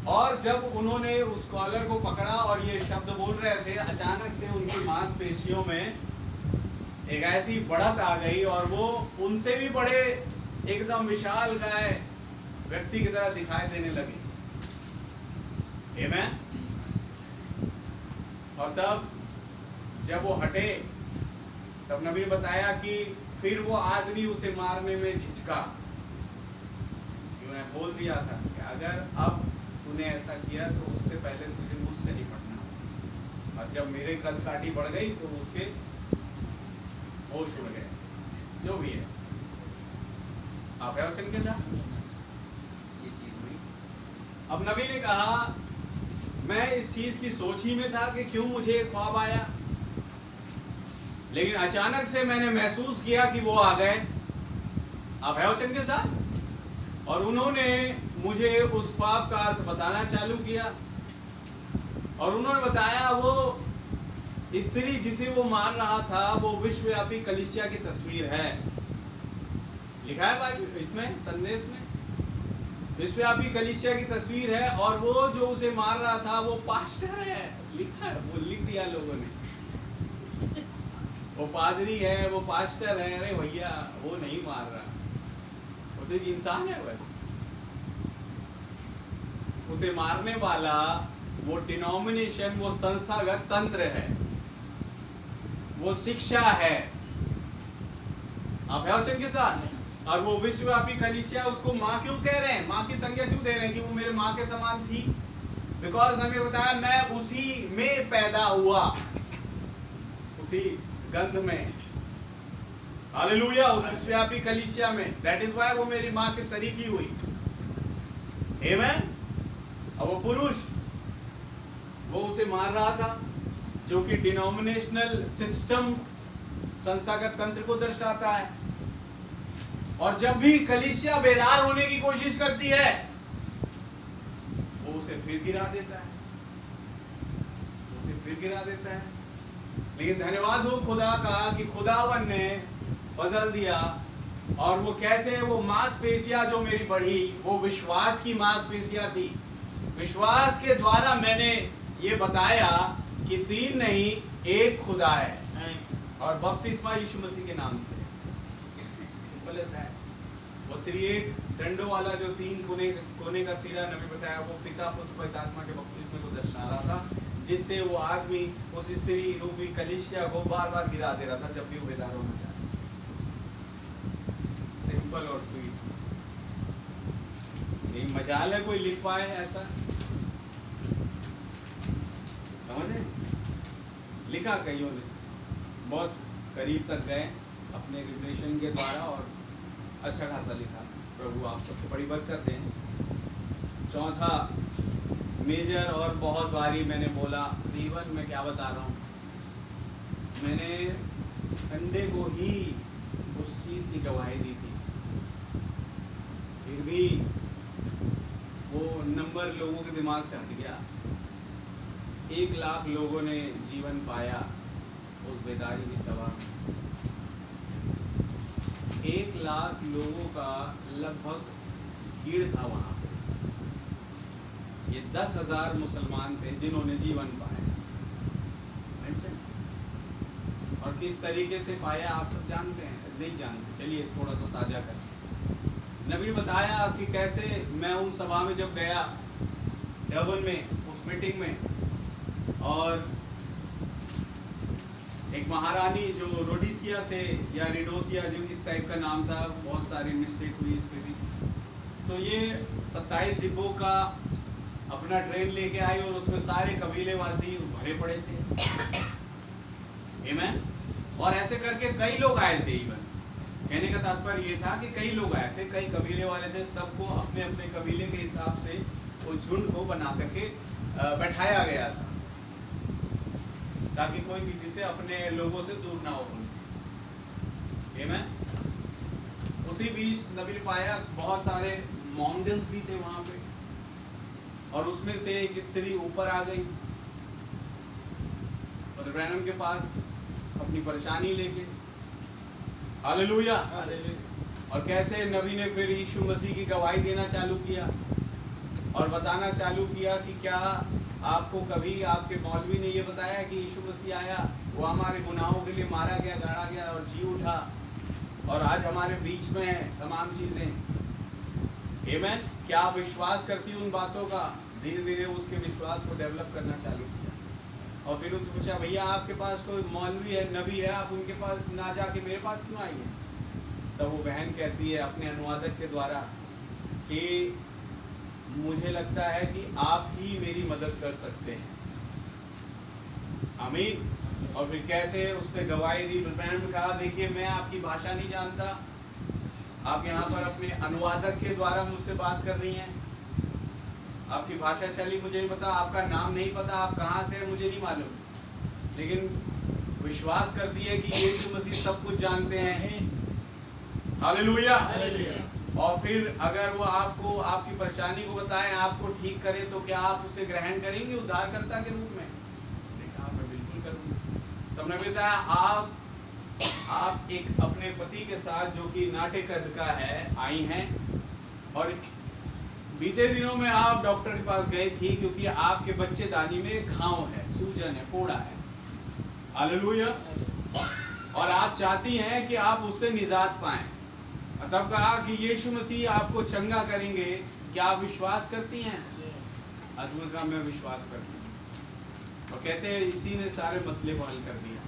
और जब उन्होंने उस कॉलर को पकड़ा और ये शब्द बोल रहे थे, अचानक से उनकी मांसपेशियों में एक ऐसी बढ़त आ गई और वो उनसे भी बड़े एकदम विशाल गाय व्यक्ति की तरह दिखाई देने लगे। आमीन। और तब जब वो हटे, तब नबी ने बताया कि फिर वो आदमी उसे मारने में झिझका। उन्हें बोल दिया था कि अगर अब तूने ऐसा किया तो उससे पहले तुझे मुझसे निपटना। और जब मेरे कद काठी बढ़ गई तो उसके होश उड़ गए। जो भी है, आप है वचन के साथ ये चीज हुई। अब नबी ने कहा मैं इस चीज की सोच ही में था कि क्यों मुझे ख्वाब आया, लेकिन अचानक से मैंने महसूस किया कि वो आ गए। आप है वचन के साथ। और उन्होंने मुझे उस ख्वाब का अर्थ बताना चालू किया और उन्होंने बताया वो स्त्री जिसे वो मार रहा था वो विश्वव्यापी कलीसिया की तस्वीर है। लिखा है भाई इसमें संदेश में, विश्वव्यापी कलीसिया की तस्वीर है और वो जो उसे मार रहा था वो पास्टर है। लिखा है, वो लिख दिया लोगों ने, वो पादरी है, वो पास्टर है। अरे भैया वो नहीं मार रहा, वो तो एक इंसान है बस। उसे मारने वाला वो डिनोमिनेशन, वो संस्थागत तंत्र है, वो शिक्षा है। आप है वचन के साथ। और वो विश्वव्यापी कलीसिया उसको माँ क्यों कह रहे हैं, माँ की संज्ञा क्यों दे रहे हैं? कि वो मेरे माँ के समान थी। बिकॉज हमें बताया मैं उसी में पैदा हुआ, उसी गंध में, हालेलुया, उस विश्वव्यापी कलीसिया में। दैट इज व्हाई वो मेरी माँ के शरीकी हुई। आमेन। और वो पुरुष, वो उसे मार रहा था, जो कि डिनोमिनेशनल सिस्टम, संस्थागत तंत्र को दर्शाता है। और जब भी कलीसिया बेदार होने की कोशिश करती है, वो उसे फिर गिरा देता है, उसे फिर गिरा देता है। लेकिन धन्यवाद हो खुदा का कि खुदावन ने बदल दिया। और वो कैसे, वो मांसपेशियां जो मेरी बढ़ी, वो विश्वास की मांसपेशियां थी। विश्वास के द्वारा मैंने ये बताया कि तीन नहीं एक खुदा है, और बपतिस्मा यीशु मसीह के नाम से। Simple as that. वो त्रिएक डंडों वाला जो तीन कोने का सिरा नबी बताया, वो पिता पुत्र पवित्र आत्मा के बपतिस्मे को दर्शा रहा था, जिससे वो आदमी उस स्त्री रूपी कलीसिया को बार बार गिरा दे रहा था जब भी वो बेदार होना चाहे। सिंपल और स्वीट। ये मजाल है कोई लिख पाए ऐसा, समझे? लिखा कईयों ने, बहुत करीब तक गए अपने रिलेशन के द्वारा, और अच्छा खासा लिखा। प्रभु आप सबको बड़ी बरकत दें। चौथा मेजर, और बहुत बारी मैंने बोला, इवन मैं क्या बता रहा हूँ, मैंने संडे को ही उस चीज़ की गवाही दी थी, फिर भी वो नंबर लोगों के दिमाग से हट गया। 1 लाख लोगों ने जीवन पाया उस बेदारी की सभा में। 1 लाख लोगों का लगभग भीड़ था वहाँ पे। ये 10,000 मुसलमान थे जिन्होंने जीवन पाया। और किस तरीके से पाया आप सब जानते हैं? नहीं जानते, चलिए थोड़ा सा साझा करें। नबी ने बताया कि कैसे मैं उन सभा में जब गया डबन में, उस मीटिंग में, और एक महारानी जो रोडिसिया से या रिडोसिया, जो इस टाइप का नाम था, बहुत सारी मिस्टेक हुई इस पे भी, तो ये 27 डिब्बों का अपना ट्रेन लेके आई, और उसमें सारे कबीले वासी भरे पड़े थे। आमीन। और ऐसे करके कई लोग आए थे। इवन कहने का तात्पर्य ये था कि कई लोग आए थे, कई कबीले वाले थे, सबको अपने अपने कबीले के हिसाब से वो झुंड को बना करके बैठाया गया था, ताकि कोई किसी से, अपने लोगों से दूर ना हो। आमीन। उसी बीच नबी ने पाया बहुत सारे माउंटेन्स भी थे वहां पे, और उसमें से एक स्त्री ऊपर आ गई और ब्रैनम के पास अपनी परेशानी लेके। हालेलुया। और कैसे नबी ने फिर यीशु मसीह की गवाही देना चालू किया और बताना चालू किया कि क्या आपको कभी आपके मौलवी ने ये बताया कि यीशु मसीह आया, वो हमारे गुनाहों के लिए मारा गया, गाड़ा गया और जी उठा, और आज हमारे बीच में है तमाम चीज़ें। आमीन। क्या आप विश्वास करती उन बातों का? धीरे धीरे उसके विश्वास को डेवलप करना चालू किया। और फिर उनसे पूछा, भैया आपके पास कोई मौलवी है, नबी है, आप उनके पास ना जाके मेरे पास क्यों आई हैं? तब वो बहन कहती है अपने अनुवादक के द्वारा कि मुझे लगता है कि आप ही मेरी मदद कर सकते हैं। आमीन। और फिर कैसे उसने गवाही दी। बहन ने कहा, देखिए मैं आपकी भाषा नहीं जानता, आप यहाँ पर अपने अनुवादक के द्वारा मुझसे बात कर रही हैं, आपकी भाषा शैली मुझे नहीं पता, आपका नाम नहीं पता, आप कहाँ से हैं मुझे नहीं मालूम, लेकिन विश्वास कर दिए कि यीशु मसीह सब कुछ जानते हैं। हालेलुया। और फिर अगर वो आपको आपकी परेशानी को बताएं, आपको ठीक करे, तो क्या आप उसे ग्रहण करेंगे उद्धारकर्ता के रूप में? देखा, मैं बिल्कुल करूँगा। तब ने बताया, आप एक अपने पति के साथ, जो कि नाटे कद का है, आई हैं, और बीते दिनों में आप डॉक्टर के पास गई थी क्योंकि आपके बच्चेदानी में घाव है, सूजन है, फोड़ा है। हालेलुया। और आप चाहती हैं कि आप उससे निजात पाएं। तब कहा कि यीशु मसीह आपको चंगा करेंगे, क्या आप विश्वास करती हैं? आदमी का मैं विश्वास करती हूँ। और कहते हैं इसी ने सारे मसले को हल कर दिया।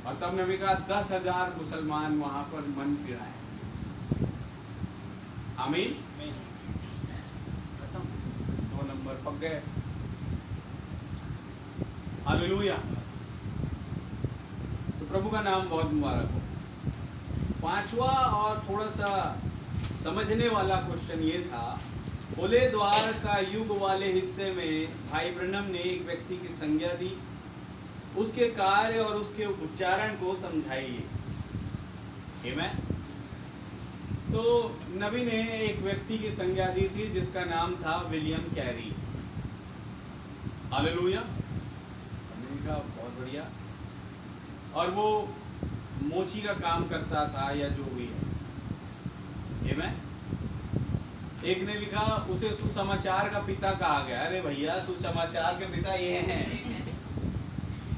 और तब नबी कहा 10,000 मुसलमान वहां पर मन फिराए। आमीन। खत्म, 2 नंबर पक गए। हालेलुया। तो प्रभु का नाम बहुत मुबारक हो। पांचवा और थोड़ा सा समझने वाला क्वेश्चन ये था, खुले द्वार का युग वाले हिस्से में भाई ब्रनम ने एक व्यक्ति की संज्ञा दी, उसके कार्य और उसके उच्चारण को समझाइए। आमीन। तो नबी ने एक व्यक्ति की संज्ञा दी थी जिसका नाम था विलियम कैरी। हालेलुया, समझने का बहुत बढ़िया। और वो मोची का काम करता था या जो भी है। आमीन। एक ने लिखा उसे सुसमाचार का पिता कहा गया। अरे भैया, सुसमाचार के पिता ये हैं,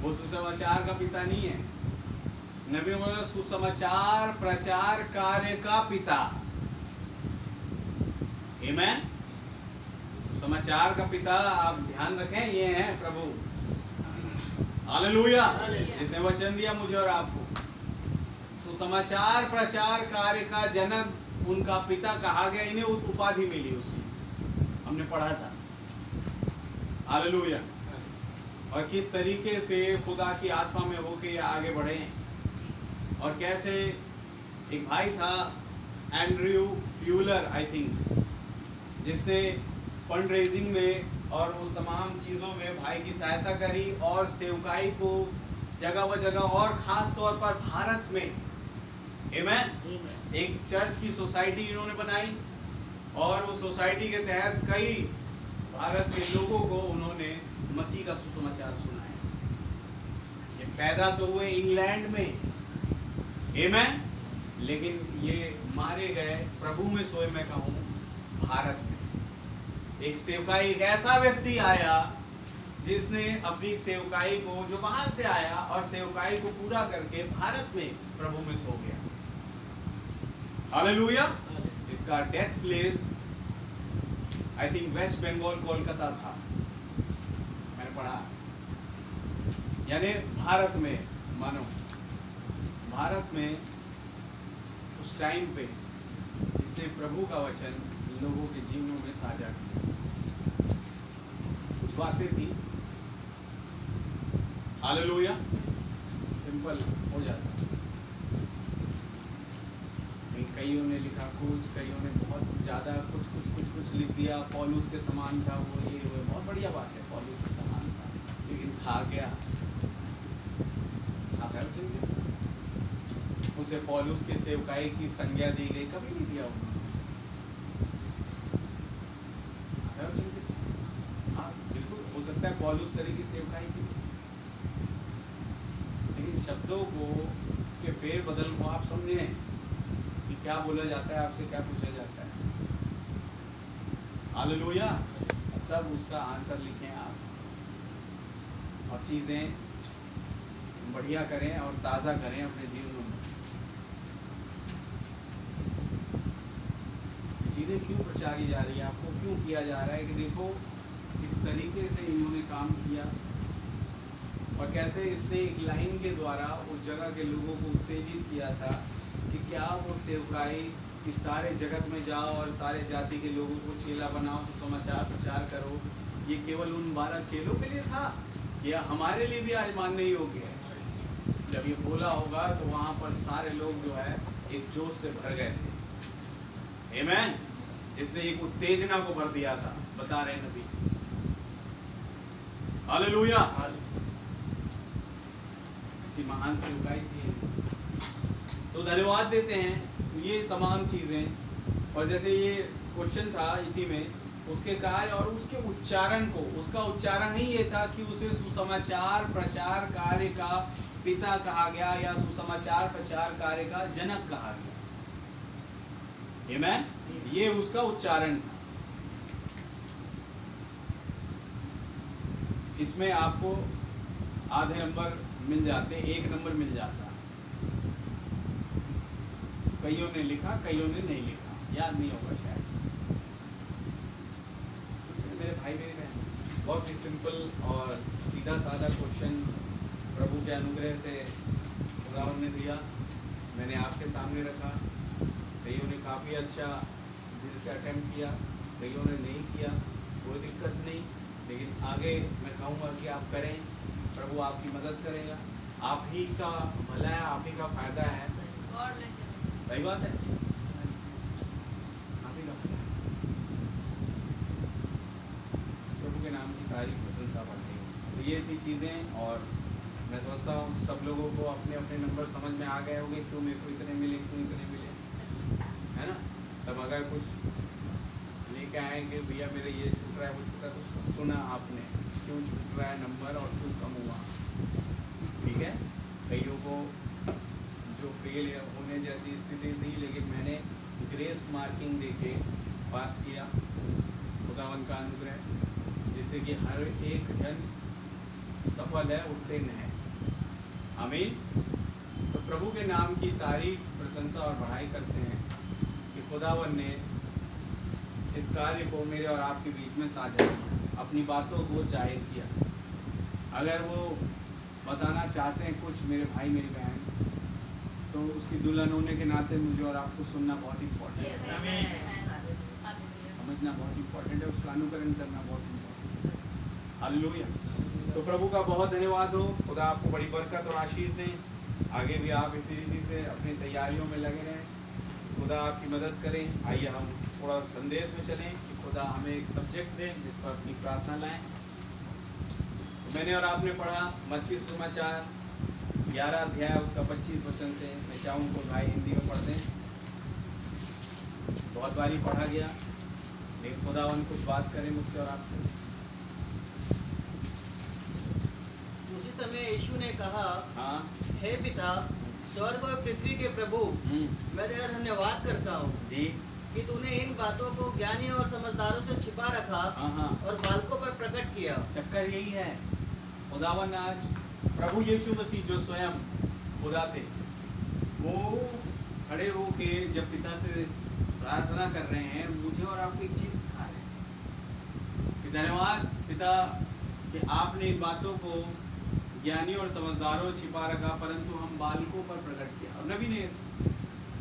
वो सुसमाचार का पिता नहीं है। नबी बोला सुसमाचार प्रचार कार्य का पिता। आमीन। सुसमाचार का पिता आप ध्यान रखें, ये हैं प्रभु। हालेलुया। जिसने वचन दिया मुझे और आपको, सुसमाचार प्रचार कार्य का जनक उनका पिता कहा गया। इन्हें उपाधि मिली उस चीज से, हमने पढ़ा था। हालेलुया। और किस तरीके से खुदा की आत्मा में होके आगे बढ़े, और कैसे एक भाई था एंड्रयू फ्यूलर आई थिंक, जिसने फंड रेजिंग में और उस तमाम चीज़ों में भाई की सहायता करी और सेवकाई को जगह व जगह और ख़ास तौर पर भारत में आमीन एक चर्च की सोसाइटी इन्होंने बनाई, और उस सोसाइटी के तहत कई भारत के लोगों को उन्होंने मसीह का सुसमाचार सुनाया। ये पैदा तो हुए इंग्लैंड में, आमीन, लेकिन ये मारे गए प्रभु में सोए मैं कहूँ भारत में। एक सेवकाई, एक ऐसा व्यक्ति आया जिसने अपनी सेवकाई को, जो बाहर से आया और सेवकाई को पूरा करके भारत में प्रभु में सो गया। हालेलुया। इसका death place I think West Bengal Kolkata था, मैंने पढ़ा। यानी भारत में, मानो भारत में उस टाइम पे इसने प्रभु का वचन लोगों के जीवनों में साझा किया। कुछ बातें थी, हालेलुया, सिंपल हो जाता। कईयों ने लिखा कुछ, कईयों ने बहुत ज़्यादा कुछ लिख दिया। पौलुस के समान था वो, ये वो, बहुत बढ़िया बात है, पौलुस के समान था, लेकिन था क्या? उसे पौलुस के सेवकाई की संज्ञा दी गई, कभी नहीं दिया उन्होंने। हाँ बिल्कुल हो सकता है पौलुस सरी की सेवकाई की, लेकिन शब्दों को, उसके फेर बदल को आप समझे कि क्या बोला जाता है, आपसे क्या पूछा जाता है। हालेलुया। तब उसका आंसर लिखें आप, और चीज़ें बढ़िया करें और ताज़ा करें अपने जीवन में। चीज़ें क्यों प्रचारी जा रही है, आपको क्यों किया जा रहा है कि देखो किस तरीके से इन्होंने काम किया, और कैसे इसने एक लाइन के द्वारा उस जगह के लोगों को उत्तेजित किया था कि क्या वो सेवकाई कि सारे जगत में जाओ और सारे जाति के लोगों को चेला बनाओ, सुसमाचार प्रचार करो। ये केवल उन 12 चेलों के लिए था, या हमारे लिए भी आज मानने योग्य है? जब ये बोला होगा तो वहाँ पर सारे लोग जो है एक जोश से भर गए थे। आमीन। जिसने एक उत्तेजना को भर दिया था, बता रहे नबी। हालेलुया। ऐसी महान सेवकाई थी। तो धन्यवाद देते हैं ये तमाम चीज़ें। और जैसे ये क्वेश्चन था इसी में, उसके कार्य और उसके उच्चारण को, उसका उच्चारण ही ये था कि उसे सुसमाचार प्रचार कार्य का पिता कहा गया, या सुसमाचार प्रचार कार्य का जनक कहा गया। आमीन। ये उसका उच्चारण था। इसमें आपको आधे नंबर मिल जाते, 1 नंबर मिल जाता। कईयों ने लिखा, कईयों ने नहीं लिखा, याद नहीं होगा शायद। मेरे भाई मेरी बहन, बहुत ही सिंपल और सीधा साधा क्वेश्चन प्रभु के अनुग्रह से खुदा ने दिया, मैंने आपके सामने रखा। कईयों ने काफ़ी अच्छा दिल से अटेम्प्ट किया, कईयों ने नहीं किया, कोई दिक्कत नहीं, लेकिन आगे मैं कहूँगा कि आप करें, प्रभु आपकी मदद करेगा। आप ही का भला है, आप ही का फायदा है। सही बात है, आप ही का भला है। प्रभु के नाम की तारीफ प्रशंसा बढ़े। तो ये थी चीज़ें, और मैं समझता हूँ सब लोगों को अपने अपने नंबर समझ में आ गए होंगे, क्यों मेरे को इतने मिले, क्यों इतने मिले, है ना। तब अगर कुछ लेके आएंगे भैया मेरे ये छूट रहा है वो छूट रहा है, तो सुना आपने क्यों छूट रहा है नंबर और क्यों कम हुआ, ठीक है। कईयों को जो फेल होने जैसी स्थिति थी, लेकिन मैंने ग्रेस मार्किंग देके पास किया, खुदावन का अनुग्रह, जिससे कि हर एक जन सफल है, उत्तीर्ण है। आमीन। तो प्रभु के नाम की तारीफ प्रशंसा और बढ़ाई करते हैं कि खुदावन ने इस कार्य को मेरे और आपके बीच में साझा किया, अपनी बातों को जाहिर किया। अगर वो बताना चाहते हैं कुछ मेरे भाई मेरी बहन, तो उसकी दुल्हन होने के नाते मुझे और आपको सुनना बहुत इम्पोर्टेंट है, समझना बहुत इम्पोर्टेंट है, उसका अनुकरण करना बहुत इम्पोर्टेंट है। हालेलुया। तो प्रभु का बहुत धन्यवाद हो। खुदा आपको बड़ी बरकत और आशीष दें। आगे भी आप इसी रीति से अपनी तैयारियों में लगे रहें, खुदा आपकी मदद करें। आइए हम थोड़ा संदेश में चलें कि खुदा हमें एक सब्जेक्ट दें जिस पर अपनी प्रार्थना लाएं। तो मैंने और आपने पढ़ा मत्ती सुसमाचार 11 अध्याय उसका 25 वचन से। मैं चाहूँगा भाई हिंदी में पढ़ दें, बहुत बारी पढ़ा गया, लेकिन खुदावन कुछ बात करें मुझसे और आपसे। उसी समय यीशु ने कहा, हाँ, हे पिता, स्वर्ग और पृथ्वी के प्रभु, मैं तेरा धन्यवाद करता हूँ जी कि तूने इन बातों को ज्ञानी और समझदारों से छिपा रखा और बालकों पर प्रकट किया। चक्कर यही है, खुदावन आज प्रभु यीशु मसीह जो स्वयं खुदा थे, वो खड़े होके जब पिता से प्रार्थना कर रहे हैं, मुझे और आपको एक चीज सिखा रहे हैं कि धन्यवाद पिता कि आपने इन बातों को ज्ञानी और समझदारों से छिपा रखा, परंतु हम बालकों पर प्रकट किया। और नबी ने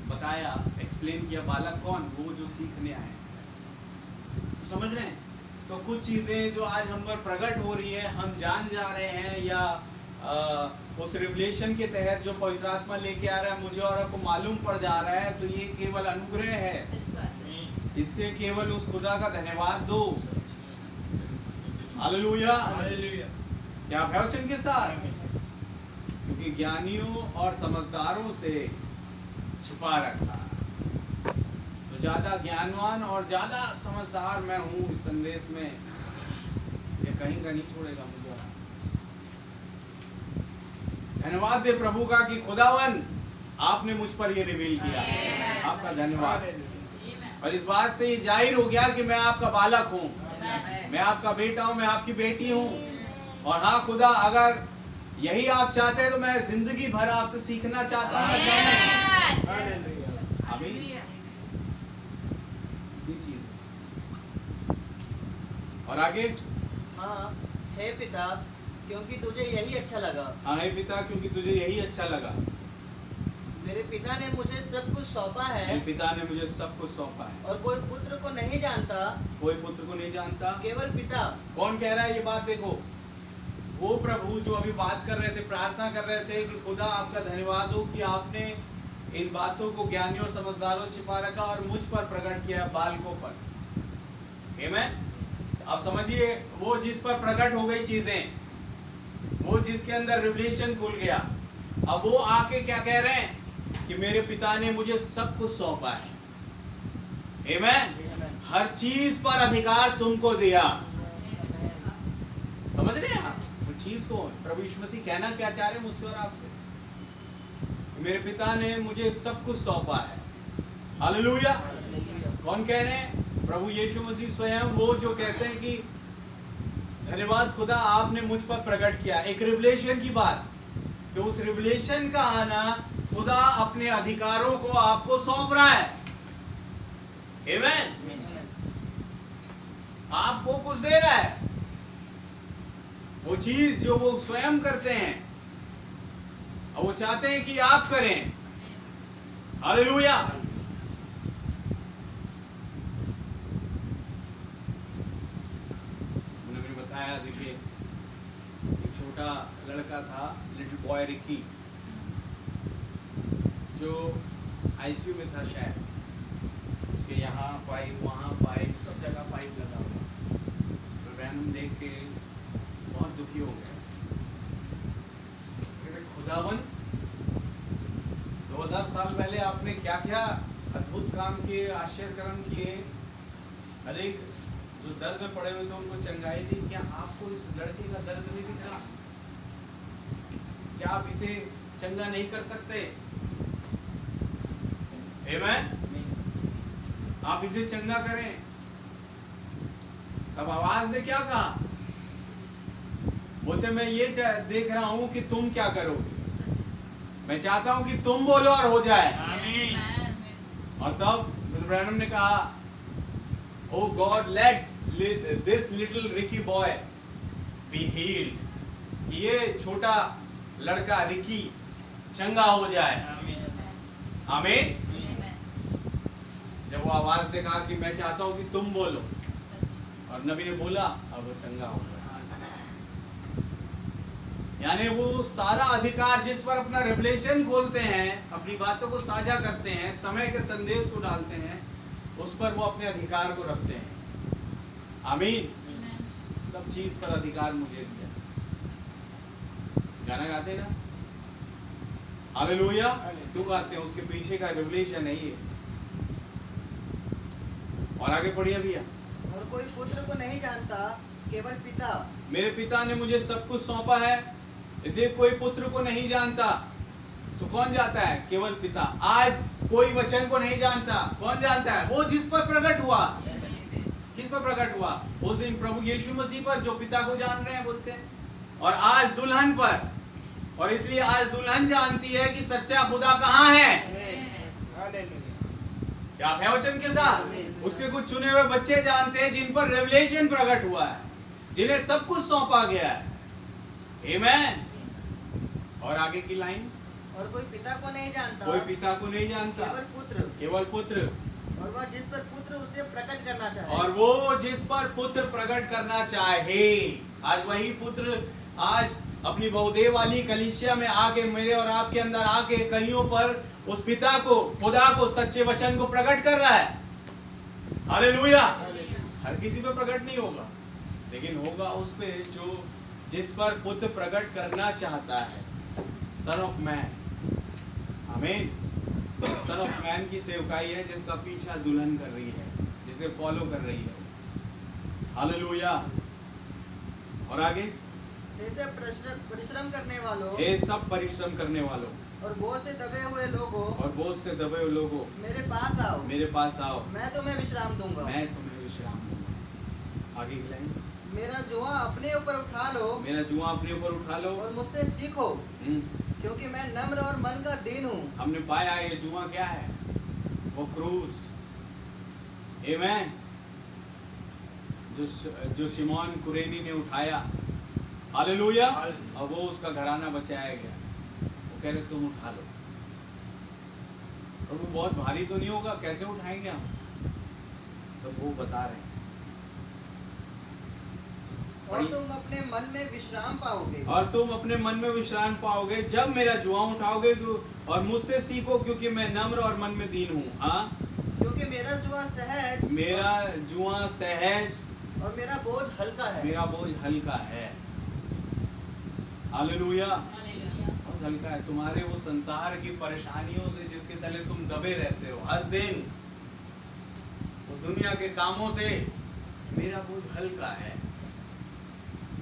बताया, एक्सप्लेन किया, बालक कौन, वो जो सीखने आए। तो समझ रहे हैं। तो कुछ चीज़ें जो आज हम पर प्रकट हो रही है, हम जान जा रहे हैं, या उस रिवलेशन के तहत जो पवित्र आत्मा लेके आ रहा है, मुझे और आपको मालूम पड़ जा रहा है, तो ये केवल अनुग्रह है। इससे केवल उस खुदा का धन्यवाद दो। Hallelujah, hallelujah. क्या वचन के साथ, क्योंकि ज्ञानियों और समझदारों से छिपा रखा। तो ज्यादा ज्ञानवान और ज्यादा समझदार मैं हूँ इस संदेश में, ये कहीं का नहीं छोड़ेगा मुझे। धन्यवाद दे प्रभु का कि खुदावन आपने मुझ पर ये रिवील किया, आपका धन्यवाद। और इस बात से ये जाहिर हो गया कि मैं आपका बालक हूँ, मैं आपका बेटा हूँ, मैं आपकी बेटी हूँ। और हाँ खुदा, अगर यही आप चाहते हैं तो मैं जिंदगी भर आपसे सीखना चाहता हूँ। इसी चीज। और आगे, हाँ हे पिता, क्योंकि तुझे यही अच्छा लगा। हाँ हे पिता, क्योंकि तुझे यही अच्छा लगा। मेरे पिता ने मुझे सब कुछ सौंपा है। मेरे पिता ने मुझे सब कुछ सौंपा है। और कोई पुत्र को नहीं जानता। कोई पुत्र को नहीं जानता, केवल पिता। कौन कह रहा है ये बात? देखो, वो प्रभु जो अभी बात कर रहे थे, प्रार्थना कर रहे थे कि खुदा आपका धन्यवाद हो कि आपने इन बातों को ज्ञानी और समझदारों से छिपा रखा और मुझ पर प्रकट किया, बालकों पर। आमीन। आप समझिए, वो जिस पर प्रकट हो गई चीजें, वो जिसके अंदर रिवलेशन खुल गया, अब वो आके क्या कह रहे हैं कि मेरे पिता ने मुझे सब कुछ सौंपा है। आमीन। हर चीज पर अधिकार तुमको दिया। समझ रहे हैं आप चीज को? प्रभु यीशु मसीह कहना क्या चाह रहे हैं मुझसे और आपसे? मेरे पिता ने मुझे सब कुछ सौंपा है। हालेलुया। कौन कह रहे हैं? प्रभु यीशु मसीह स्वयं, वो जो कहते हैं कि धन्यवाद खुदा आपने मुझ पर प्रकट किया। एक रिवलेशन की बात, तो उस रिवलेशन का आना, खुदा अपने अधिकारों को आपको सौंप रहा है। आमीन। आपको कुछ दे रहा है, वो चीज जो वो स्वयं करते हैं और वो चाहते हैं कि आप करें। हालेलुया। उन्होंने बताया, देखिए एक छोटा लड़का था, लिटिल बॉय रिकी, जो आईसीयू में था शायद, उसके यहाँ पाइप वहाँ पाइप सब जगह पाइप लगा हुआ। तो ब्रैनम देख के बहुत दुखी हो गया। खुदावन 2000 साल पहले आपने क्या क्या अद्भुत काम किए, आश्चर्य कर्म किए, हर एक जो दर्द में पड़े हुए थे उनको चंगाई दी। क्या आपको इस लड़के का दर्द नहीं दिख रहा? क्या आप इसे चंगा नहीं कर सकते? आमीन? आप इसे चंगा करें। तब आवाज ने क्या कहा? बोलते मैं ये देख रहा हूं कि तुम क्या करोगे, मैं चाहता हूं कि तुम बोलो और हो जाए। आमीन। और तब ब्रैनम ने कहा, oh God let this little Ricky boy be healed, ये छोटा लड़का रिकी चंगा हो जाए। आमीन। जब वो आवाज ने कहा कि मैं चाहता हूं कि तुम बोलो, और नबी ने बोला, अब वो चंगा हो गया। यानी वो सारा अधिकार जिस पर अपना रेवलेशन खोलते हैं, अपनी बातों को साझा करते हैं, समय के संदेश को डालते हैं, उस पर वो अपने अधिकार को रखते हैं। आमीन। सब चीज पर अधिकार मुझे दिया। गाना गाते ना, हालेलुया। क्यों गाते हैं? उसके पीछे का रेवलेशन है ये। और आगे पढ़िए भैया। और कोई पुत्र को नहीं जानता, केवल पिता। मेरे पिता ने मुझे सब कुछ सौंपा है, इसलिए कोई पुत्र को नहीं जानता। तो कौन जानता है? केवल पिता। आज कोई वचन को नहीं जानता, कौन जानता है? वो जिस पर प्रकट हुआ। किस पर प्रकट हुआ? उस दिन प्रभु यीशु मसीह पर, जो पिता को जान रहे हैं बोलते हैं। और आज दुल्हन पर, और इसलिए आज दुल्हन जानती है कि सच्चा खुदा कहाँ है। क्या आप है वचन के साथ? उसके कुछ चुने हुए बच्चे जानते हैं जिन पर रेवलेशन प्रकट हुआ है, जिन्हें सब कुछ सौंपा गया है। आमीन। और आगे की लाइन, और कोई पिता को नहीं जानता, कोई पिता को नहीं जानता, केवल पुत्र, केवल पुत्र। और वह जिस पर पुत्र उसे प्रकट करना चाहे, और वो जिस पर पुत्र प्रकट करना चाहे। आज वही पुत्र आज अपनी बहुदेव वाली कलीसिया में आके, मेरे और आपके अंदर आके, कईयों पर उस पिता को, खुदा को, सच्चे वचन को प्रकट कर रहा है। हालेलुया। हर किसी पे प्रकट नहीं होगा, लेकिन होगा उस पे जो जिस पर पुत्र प्रकट करना चाहता है। Son of man. Amen. Son of man की सेवकाई है जिसका पीछा दुल्हन कर रही है, जिसे फॉलो कर रही है। हालेलुया। और आगे, ऐसे परिश्रम करने वालों, ये सब परिश्रम करने वालों, और बोझ से दबे हुए लोगों, और बोझ से दबे हुए लोगों, मेरे पास आओ, मेरे पास आओ, मैं तुम्हें विश्राम दूंगा, मैं तुम्हें विश्राम दूंगा। आगे की लाइन, मेरा जुआ अपने ऊपर उठा लो, मेरा जुआ अपने ऊपर उठा लो, और मुझसे सीखो, क्योंकि मैं नम्र और मन का दीन हूँ। हमने पाया ये जुआ क्या है? वो क्रूस। आमीन। जो शिमोन कुरेनी ने उठाया। हालेलुया। और वो उसका घराना बचाया गया। वो कह रहे तुम उठा लो। और वो बहुत भारी तो नहीं होगा, कैसे उठाएंगे हम? तो वो बता रहे हैं, और तुम अपने मन में विश्राम पाओगे, और तुम अपने मन में विश्राम पाओगे जब मेरा जुआ उठाओगे, और मुझसे सीखो क्योंकि मैं नम्र और मन में दीन हूँ। हाँ, क्योंकि मेरा जुआ सहज, मेरा जुआ सहज, और मेरा बोझ हल्का है, मेरा बोझ हल्का है। हालेलुया। बहुत हल्का है। तुम्हारे वो संसार की परेशानियों से जिसके तले तुम दबे रहते हो हर दिन, वो दुनिया के कामों से, मेरा बोझ हल्का है,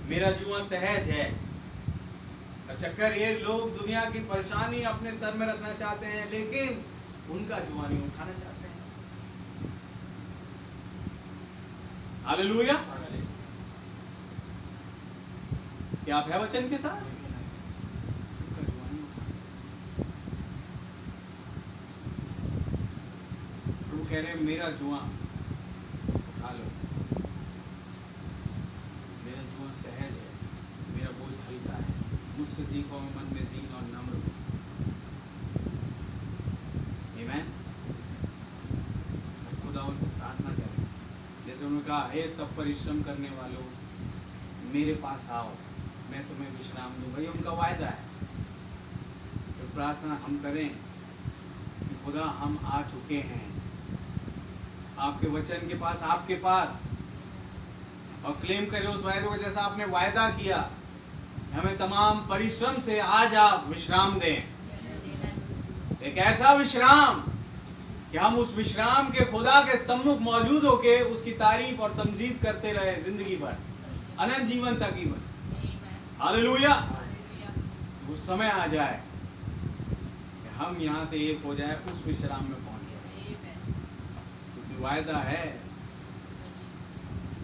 मेरा जुआ सहज है। चक्कर ये, लोग दुनिया की परेशानी अपने सर में रखना चाहते हैं, लेकिन उनका जुआ नहीं उठाना चाहते हैं। हालेलुया। क्या आप है वचन के साथ? प्रभु कह रहे हैं मेरा जुआ उठा लो, मेरा जुआ सहज है, मेरा बोझ हल्का है, मुझसे सीखो, मैं मन में दीन और नम्र हूं। आमीन। खुदावन से प्रार्थना करें, जैसे उन्होंने कहा, हे सब परिश्रम करने वालों, मेरे पास आओ, मैं तुम्हें विश्राम दूंगा। ये उनका वायदा है। तो प्रार्थना हम करें कि खुदा हम आ चुके हैं आपके वचन के पास, आपके पास, और क्लेम करें उस वायदे को, जैसा आपने वायदा किया हमें तमाम परिश्रम से आज आप विश्राम दें। एक ऐसा विश्राम कि हम उस विश्राम के खुदा के सम्मुख मौजूद होके उसकी तारीफ और तमजीद करते रहे जिंदगी भर, अनंत जीवन तक ही बन। हालेलुया। उस समय आ जाए कि हम यहाँ से एक हो जाए, उस विश्राम में पहुंच जाए, क्योंकि वायदा है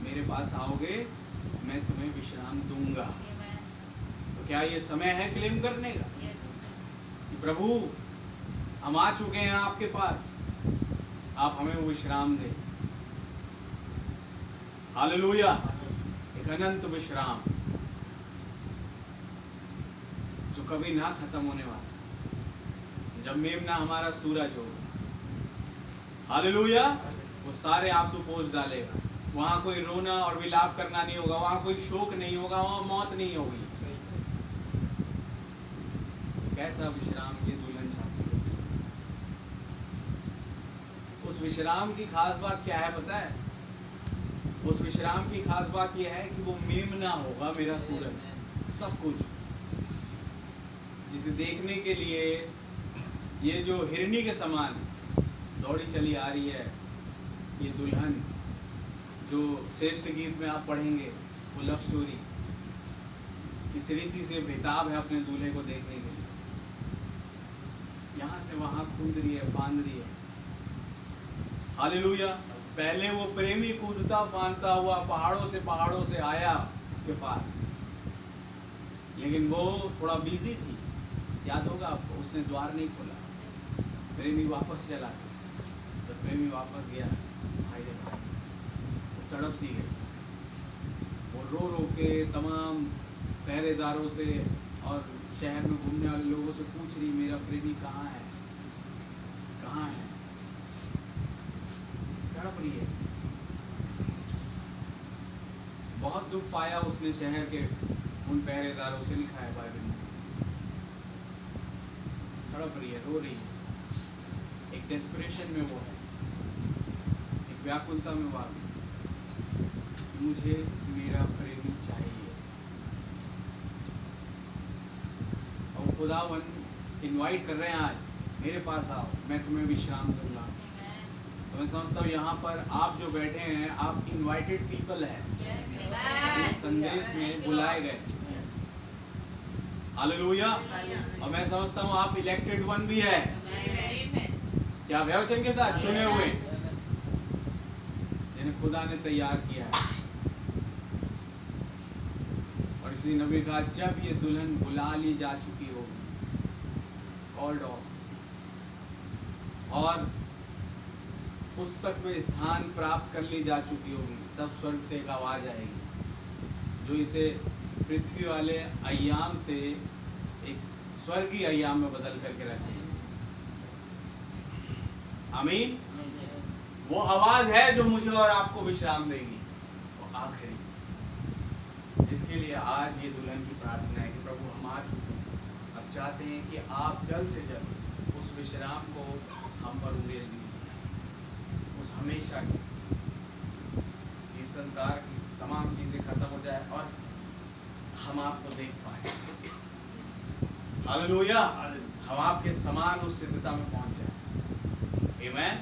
मेरे पास आओगे मैं तुम्हें विश्राम दूंगा। तो क्या ये समय है क्लेम करने का कि प्रभु हम आ चुके हैं आपके पास, आप हमें वो विश्राम दें। हालेलुया। एक अनंत विश्राम जो कभी ना खत्म होने वाला, जब मेमना हमारा सूरज होगा, हालेलुया, वो सारे आंसू पोंछ डालेगा। वहां कोई रोना और विलाप करना नहीं होगा, वहां कोई शोक नहीं होगा, वहां मौत नहीं होगी। कैसा विश्राम ये दुल्हन चाहती है। उस विश्राम की खास बात क्या है पता है? उस विश्राम की खास बात यह है कि वो मेमना होगा, मेरा सूरज, सब कुछ, जिसे देखने के लिए ये जो हिरनी के समान दौड़ी चली आ रही है, ये दुल्हन जो श्रेष्ठ गीत में आप पढ़ेंगे, वो लव स्टोरी इस रीति से बेताब है अपने दूल्हे को देखने के लिए। यहाँ से वहां कूद रही है, फांद रही है। हालेलुया। पहले वो प्रेमी कूदता फांदता हुआ पहाड़ों से आया उसके पास, लेकिन वो थोड़ा बिजी थी, याद होगा आपको, उसने द्वार नहीं खोला, प्रेमी वापस चला। तो प्रेमी वापस गया, भाई रे भाई, वो तड़प सी गई। वो रो रो के तमाम पहरेदारों से और शहर में घूमने वाले लोगों से पूछ रही, मेरा प्रेमी कहाँ है, कहाँ है, तड़प रही है। बहुत दुख पाया उसने शहर के उन पहरेदारों से, लिखा है बाइबल में। तड़प रही है, रो रही है, एक डेस्परेशन में वो है, एक व्याकुलता में वो आ गई, मुझे मेरा प्रेमी चाहिए। और खुदावन इनवाइट कर रहे हैं, आज मेरे पास आओ, मैं तुम्हें विश्राम दूंगा। तो मैं समझता हूँ यहाँ पर आप जो बैठे हैं, आप इनवाइटेड पीपल हैं, इस संदेश में बुलाए गए। हालेलुया। और मैं समझता हूँ आप इलेक्टेड वन भी है, क्या वचन के साथ चुने हुए, जिन्हें खुदा ने तैयार किया है। और इसलिए नबी कहा, जब ये दुल्हन बुला ली जा चुकी होगी, कॉल्ड ऑफ, और पुस्तक में स्थान प्राप्त कर ली जा चुकी होगी, तब स्वर्ग से एक आवाज आएगी जो इसे पृथ्वी वाले अय्याम से एक स्वर्गीय अय्याम में बदल करके रखेगी। आमीन। वो आवाज है जो मुझे और आपको विश्राम देगी, वो आखिरी, जिसके लिए आज ये दुल्हन की प्रार्थना है कि प्रभु हम आ चुके हैं, अब चाहते हैं कि आप जल्द से जल्द उस विश्राम को हम पर उड़ेल दीजिए, उस हमेशा की, इस संसार की तमाम चीजें खत्म हो जाए और हम आपको देख पाए। हालेलुया। हम आपके समान उस सिद्धता में पहुंच जाए। आमीन।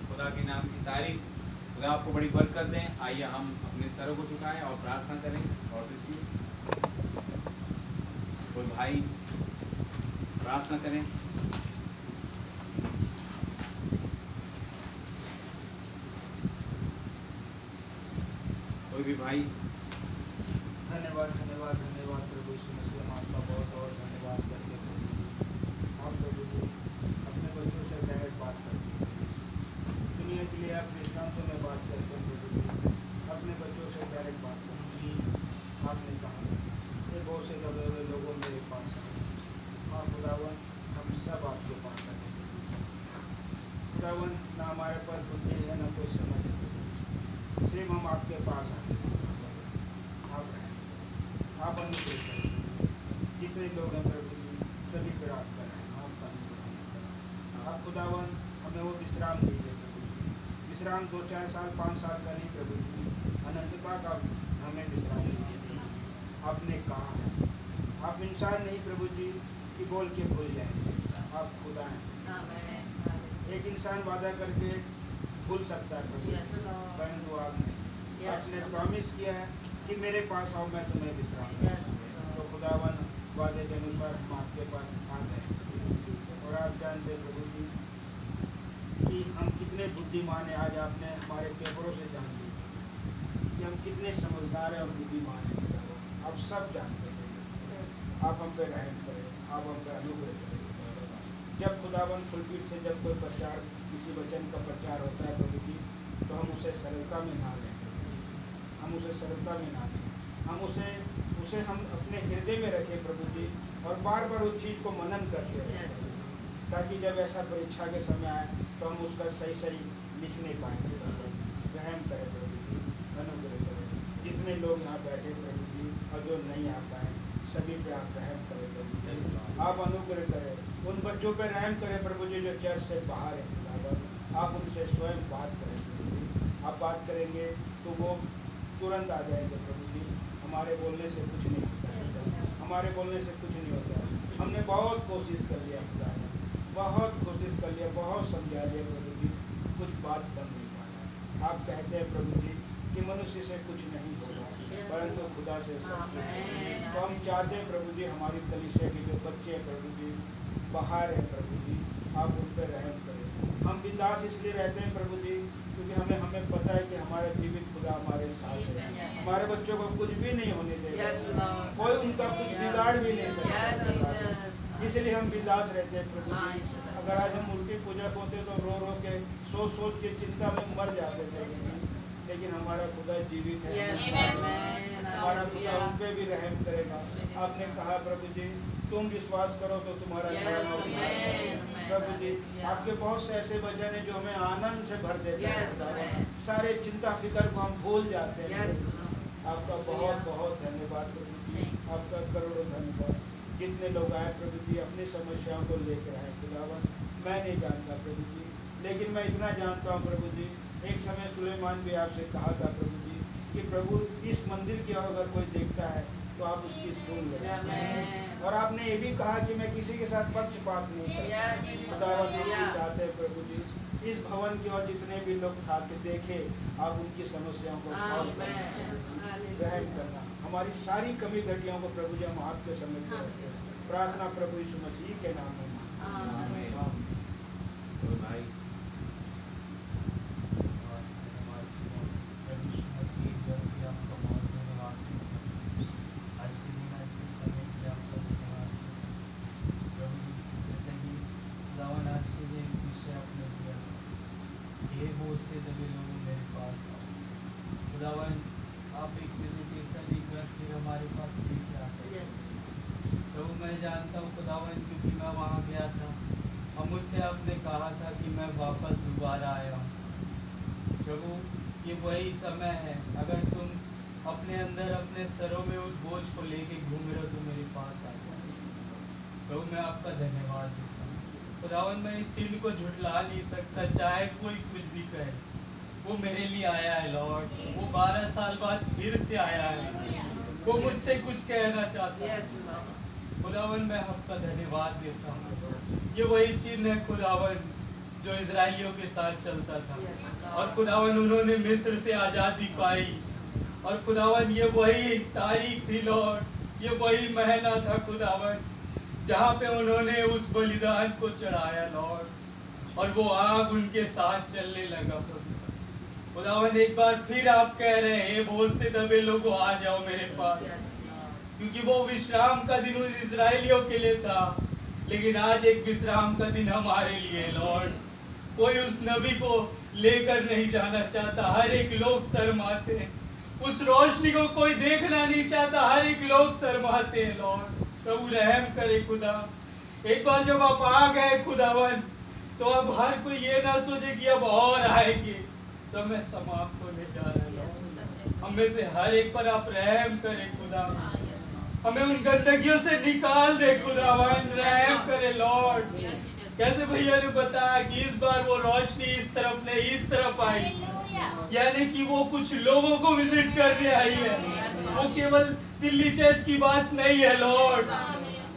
खुदा के नाम की तारीफ, खुदा आपको बड़ी बरकत दें। आइए हम अपने सरों को झुकाएं और प्रार्थना करें। और किसी कोई भाई प्रार्थना करें। कोई भी भाई। धन्यवाद धन्यवाद धन्यवाद प्रभु यीशु मसीह, हम आपका बहुत बहुत धन्यवाद करते हैं। आप प्रभु जी अपने बच्चों से डायरेक्ट बात करते हैं, दुनिया के लिए आप दृष्टांतों में बात करते हैं। प्रभु जी अपने बच्चों से डायरेक्ट बात करते हैं। आपने कहा ये बहुत से दबे हुए लोगों मेरे पास आए। हाँ खुदावन, हम सब आपके पास आए। खुदावन, ना हमारे पास बुद्धि है ना कोई समझ है, सिर्फ हम आपके पास आए। आप अनुग्रह करें। जितने लोग हैं प्रभु जी सभी पर आप करें, आपका अनुग्रह। आप खुदावन हमें वो विश्राम दीजिए प्रभु जी। विश्राम 2-4 साल 5 साल का नहीं प्रभु जी, अनंतता का हमें विश्राम दीजिए। आपने कहा है, आप इंसान नहीं प्रभु जी कि बोल के भूल जाएंगे, आप खुदा हैं। एक इंसान वादा करके भूल सकता है प्रभु, परंतु आप नहीं। आपने प्रॉमिस किया है कि मेरे पास आओ मैं तुम्हें विश्राम दूंगा। तो खुदावन वादे के अनुसार हम आपके पास आ गए। और आप जानते हैं प्रभु जी कि हम कितने बुद्धिमान हैं। आज आपने हमारे पेपरों से जान लिया कि हम कितने समझदार हैं और बुद्धिमान हैं। आप सब जानते हैं। आप हम पे रहम करें, आप हम पे अनुग्रह करें। जब खुदावन फुलपीट से जब कोई प्रचार, किसी वचन का प्रचार होता है प्रभु जी, तो हम उसे सरलता में ना लें, हम उसे सरलता में ना लें, हम उसे हम अपने हृदय में रखें प्रभु जी, और बार बार उस चीज़ को मनन करते रहें, ताकि जब ऐसा परीक्षा के समय आए तो हम उसका सही सही लिख नहीं पाएंगे। रहम करें प्रभु जी, अनुग्रह करें। जितने लोग यहाँ बैठे प्रभु जी और जो नहीं आ पाए, सभी पे आप रहम करें प्रभु जी, आप अनुग्रह करें। उन बच्चों पे रहम करें प्रभु जी जो चर्च से बाहर है, आप उनसे स्वयं बात करें प्रभु जी। आप बात करेंगे तो वो तुरंत आ जाएंगे प्रभु जी। हमारे बोलने से कुछ नहीं होता है, हमारे बोलने से कुछ नहीं होता है। हमने बहुत कोशिश कर लिया खुदा ने, बहुत कोशिश कर लिया, बहुत समझा लिया प्रभु जी, कुछ बात बन नहीं पाया। आप कहते हैं प्रभु जी कि मनुष्य से कुछ नहीं होगा, परंतु खुदा से सब कुछ है। तो हम चाहते हैं प्रभु जी हमारी कलीसिया के जो बच्चे हैं प्रभु जी बाहर है प्रभु जी, आप उन पर रहम करें। हम बिंदास इसलिए रहते हैं प्रभु जी क्योंकि हमें पता है कि हमारा जीवित खुदा हमारे साथ है। हमारे बच्चों को कुछ भी नहीं होने देगा, कोई उनका कुछ बिगाड़ भी नहीं सकता, इसलिए हम बिंदास रहते हैं प्रभु जी। अगर आज हम मूर्ति पूजक होते तो रो रो के सोच के चिंता में मर जाते थे, लेकिन हमारा खुदा जीवित है। हमारा खुदा उन पे भी रहम करेगा। आपने कहा प्रभु जी तुम विश्वास करो तो तुम्हारा प्रभु जी, आपके बहुत से ऐसे वचन हैं जो हमें आनंद से भर देते हैं। सारे चिंता फिक्र को हम भूल जाते हैं। आपका बहुत बहुत धन्यवाद प्रभु जी, आपका करोड़ों धन्यवाद। जितने लोग आए प्रभु जी अपनी समस्याओं को लेकर आए खुदावन, मैं नहीं जानता प्रभु जी, लेकिन मैं इतना जानता हूँ प्रभु जी, एक समय सुलेमान भी आपसे कहा था प्रभु जी कि प्रभु इस मंदिर की ओर अगर कोई देखता है तो आप उसकी सुन लें। और आपने ये भी कहा कि मैं किसी के साथ पक्षपात नहीं करता। खुदावन हम चाहते हैं प्रभु जी इस भवन की ओर जितने भी लोग खा के देखे, आप उनकी समस्याओं को रहम करना। हमारी सारी कमी घटियाओं को प्रभु जी हम आपके समझ में रखते हैं। प्रार्थना प्रभु यीशु मसीह के नाम में। भाई से दबे लोग मेरे पास खुदावन, आप एक विजिटेशन लेकर फिर हमारे पास लेके आते हैं। तो मैं जानता हूँ खुदावन, क्योंकि मैं वहाँ गया था और मुझसे आपने कहा था कि मैं वापस दोबारा आया हूँ। प्रभु ये वही समय है, अगर तुम अपने अंदर अपने सरों में उस बोझ को लेके घूम रहे हो तो मेरे पास आ जाओ। प्रभु मैं आपका धन्यवाद देता हूँ खुदावन। मैं इस चीज को झुठला नहीं सकता, चाहे कोई कुछ भी कहे, वो मेरे लिए आया है लॉर्ड। वो 12 साल बाद फिर से आया है, वो मुझसे कुछ कहना चाहता है खुदावन। मैं आपका धन्यवाद देता हूँ। ये वही चिन्ह है खुदावन जो इजराइलियों के साथ चलता था, और खुदावन उन्होंने मिस्र से आज़ादी पाई, और खुदावन ये वही तारीख थी लॉर्ड, ये वही महीना था खुदावन जहाँ पे उन्होंने उस बलिदान को चढ़ाया लॉर्ड, और वो आग उनके साथ चलने लगा खुदावन। एक बार फिर आप कह रहे हैं बोल से दबे लोगों आ जाओ मेरे पास, क्योंकि वो विश्राम का दिन उन इजराइलियों के लिए था, लेकिन आज एक विश्राम का दिन हमारे लिए लॉर्ड। कोई उस नबी को लेकर नहीं जाना चाहता, हर एक लोग शर्माते हैं। उस रोशनी को कोई देखना नहीं चाहता, हर एक लोग शर्माते हैं लॉर्ड। प्रभु रहम करे खुदा। एक बार जब आप आ गए खुदावन, तो अब हर कोई ये ना सोचे कि अब और आएगी, समय समाप्त होने जा रहा है। हम में से हर एक पर आप रहम करें खुदा। हमें उन गंदगियों से निकाल दे खुदावन, रहम करे लॉर्ड। कैसे भैया ने बताया कि इस बार वो रोशनी इस तरफ नहीं इस तरफ आई, यानी कि वो कुछ लोगों को विजिट करने आई है। वो केवल दिल्ली चर्च की बात नहीं है लॉर्ड,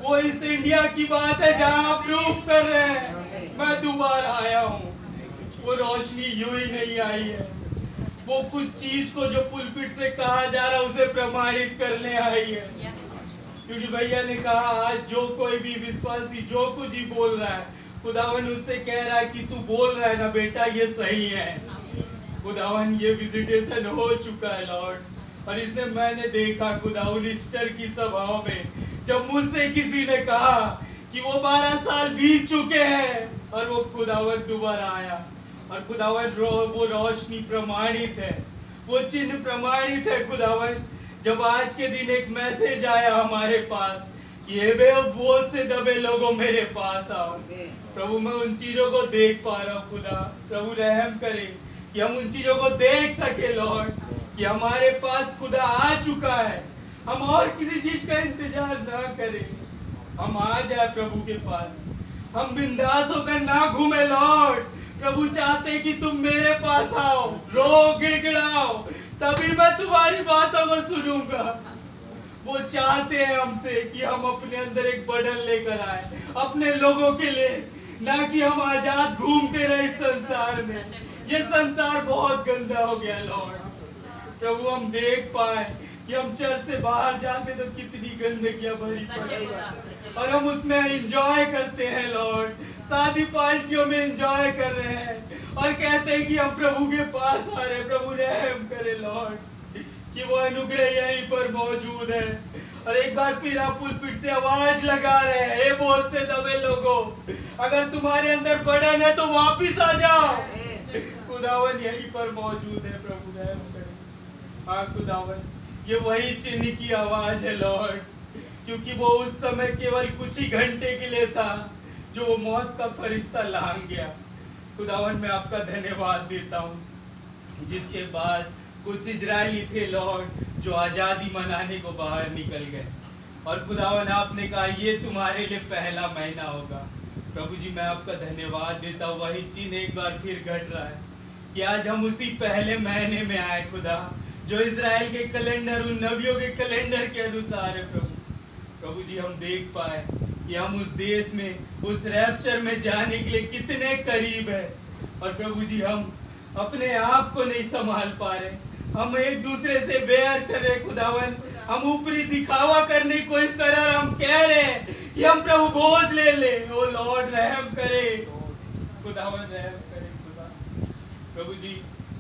वो इस इंडिया की बात है जहां आप प्रूफ कर रहे हैं मैं दोबारा आया हूँ। वो रोशनी यूं ही नहीं आई है, वो कुछ चीज को जो पुलपिट से कहा जा रहा है उसे प्रमाणित करने आई है। क्योंकि भैया ने कहा आज जो कोई भी विश्वासी जो कुछ ही बोल रहा है, खुदावन उससे कह रहा है कि तू बोल रहा है ना बेटा, ये सही है। खुदावन ये विजिटेशन हो चुका है लॉर्ड, और इसने मैंने देखा खुदावन ईस्टर की सभाओं में जब मुझसे किसी ने कहा कि वो 12 साल बीत चुके हैं और वो खुदावन दोबारा आया, और खुदावन वो रोशनी प्रमाणित है, वो चिन्ह प्रमाणित है खुदावन। जब आज के दिन एक मैसेज आया हमारे पास कि हे बोझ से दबे लोगों मेरे पास आओ, प्रभु मैं उन चीजों को देख पा रहा हूँ खुदा। प्रभु रहम करे कि हम उन चीजों को देख सके लॉर्ड, कि हमारे पास खुदा आ चुका है, हम और किसी चीज का इंतजार ना करें, हम आ जाए प्रभु के पास, हम बिंदास होकर ना घूमे लॉर्ड। प्रभु चाहते कि तुम मेरे पास आओ, रो गिड़गिड़ाओ, तभी मैं तुम्हारी बातों को सुनूंगा। वो चाहते हैं हमसे कि हम अपने अंदर एक बर्डन लेकर आए अपने लोगों के लिए, ना कि हम आजाद घूमते रहे इस संसार में। ये संसार बहुत गंदा हो गया लॉर्ड। प्रभु हम देख पाए कि हम चर्च से बाहर जाते तो कितनी गंदगियां भरी पड़ी है, और हम उसमें एंजॉय करते हैं लॉर्ड, शादी पार्टियों में एंजॉय कर रहे हैं और कहते हैं कि हम प्रभु के पास आ रहे हैं। प्रभु रहम करे लॉर्ड कि वो अनुग्रह यहीं पर मौजूद है, और एक बार फिर आप पुलपिट से आवाज लगा रहे हैं, हे बोझ से दबे लोगों, अगर तुम्हारे अंदर बर्डन है तो वापिस आ जाओ। खुदावन यहीं पर मौजूद है। प्रभु रहम करे। हाँ खुदावन, ये वही चिन्ह की आवाज है लॉर्ड, क्योंकि वो उस समय केवल कुछ ही घंटे के लिए था जो वो मौत का फरिश्ता लांग गया। खुदावन मैं आपका धन्यवाद देता हूँ, जिसके बाद कुछ इजरायली थे लॉर्ड जो आजादी मनाने को बाहर निकल गए, और खुदावन आपने कहा ये तुम्हारे लिए पहला महीना होगा। प्रभु जी मैं आपका धन्यवाद देता हूँ, वही चिन्ह एक बार फिर घट रहा है कि आज हम उसी पहले महीने में आए खुदा, जो इजराइल के कैलेंडर उन नबियों के कैलेंडर के अनुसार है। प्रभु जी हम देख पाए कि हम उस देश में उस रैप्चर में जाने के लिए कितने करीब है, और प्रभु जी हम अपने आप को नहीं संभाल पा रहे, हम एक दूसरे से बेयर कर रहे खुदावन, हम ऊपरी दिखावा करने की कोशिश कर रहे, और हम कह रहे हैं कि हम प्रभु बोझ ले ले। ओ लॉर्ड रहम करे खुदावन, रहम करे खुदा। प्रभु जी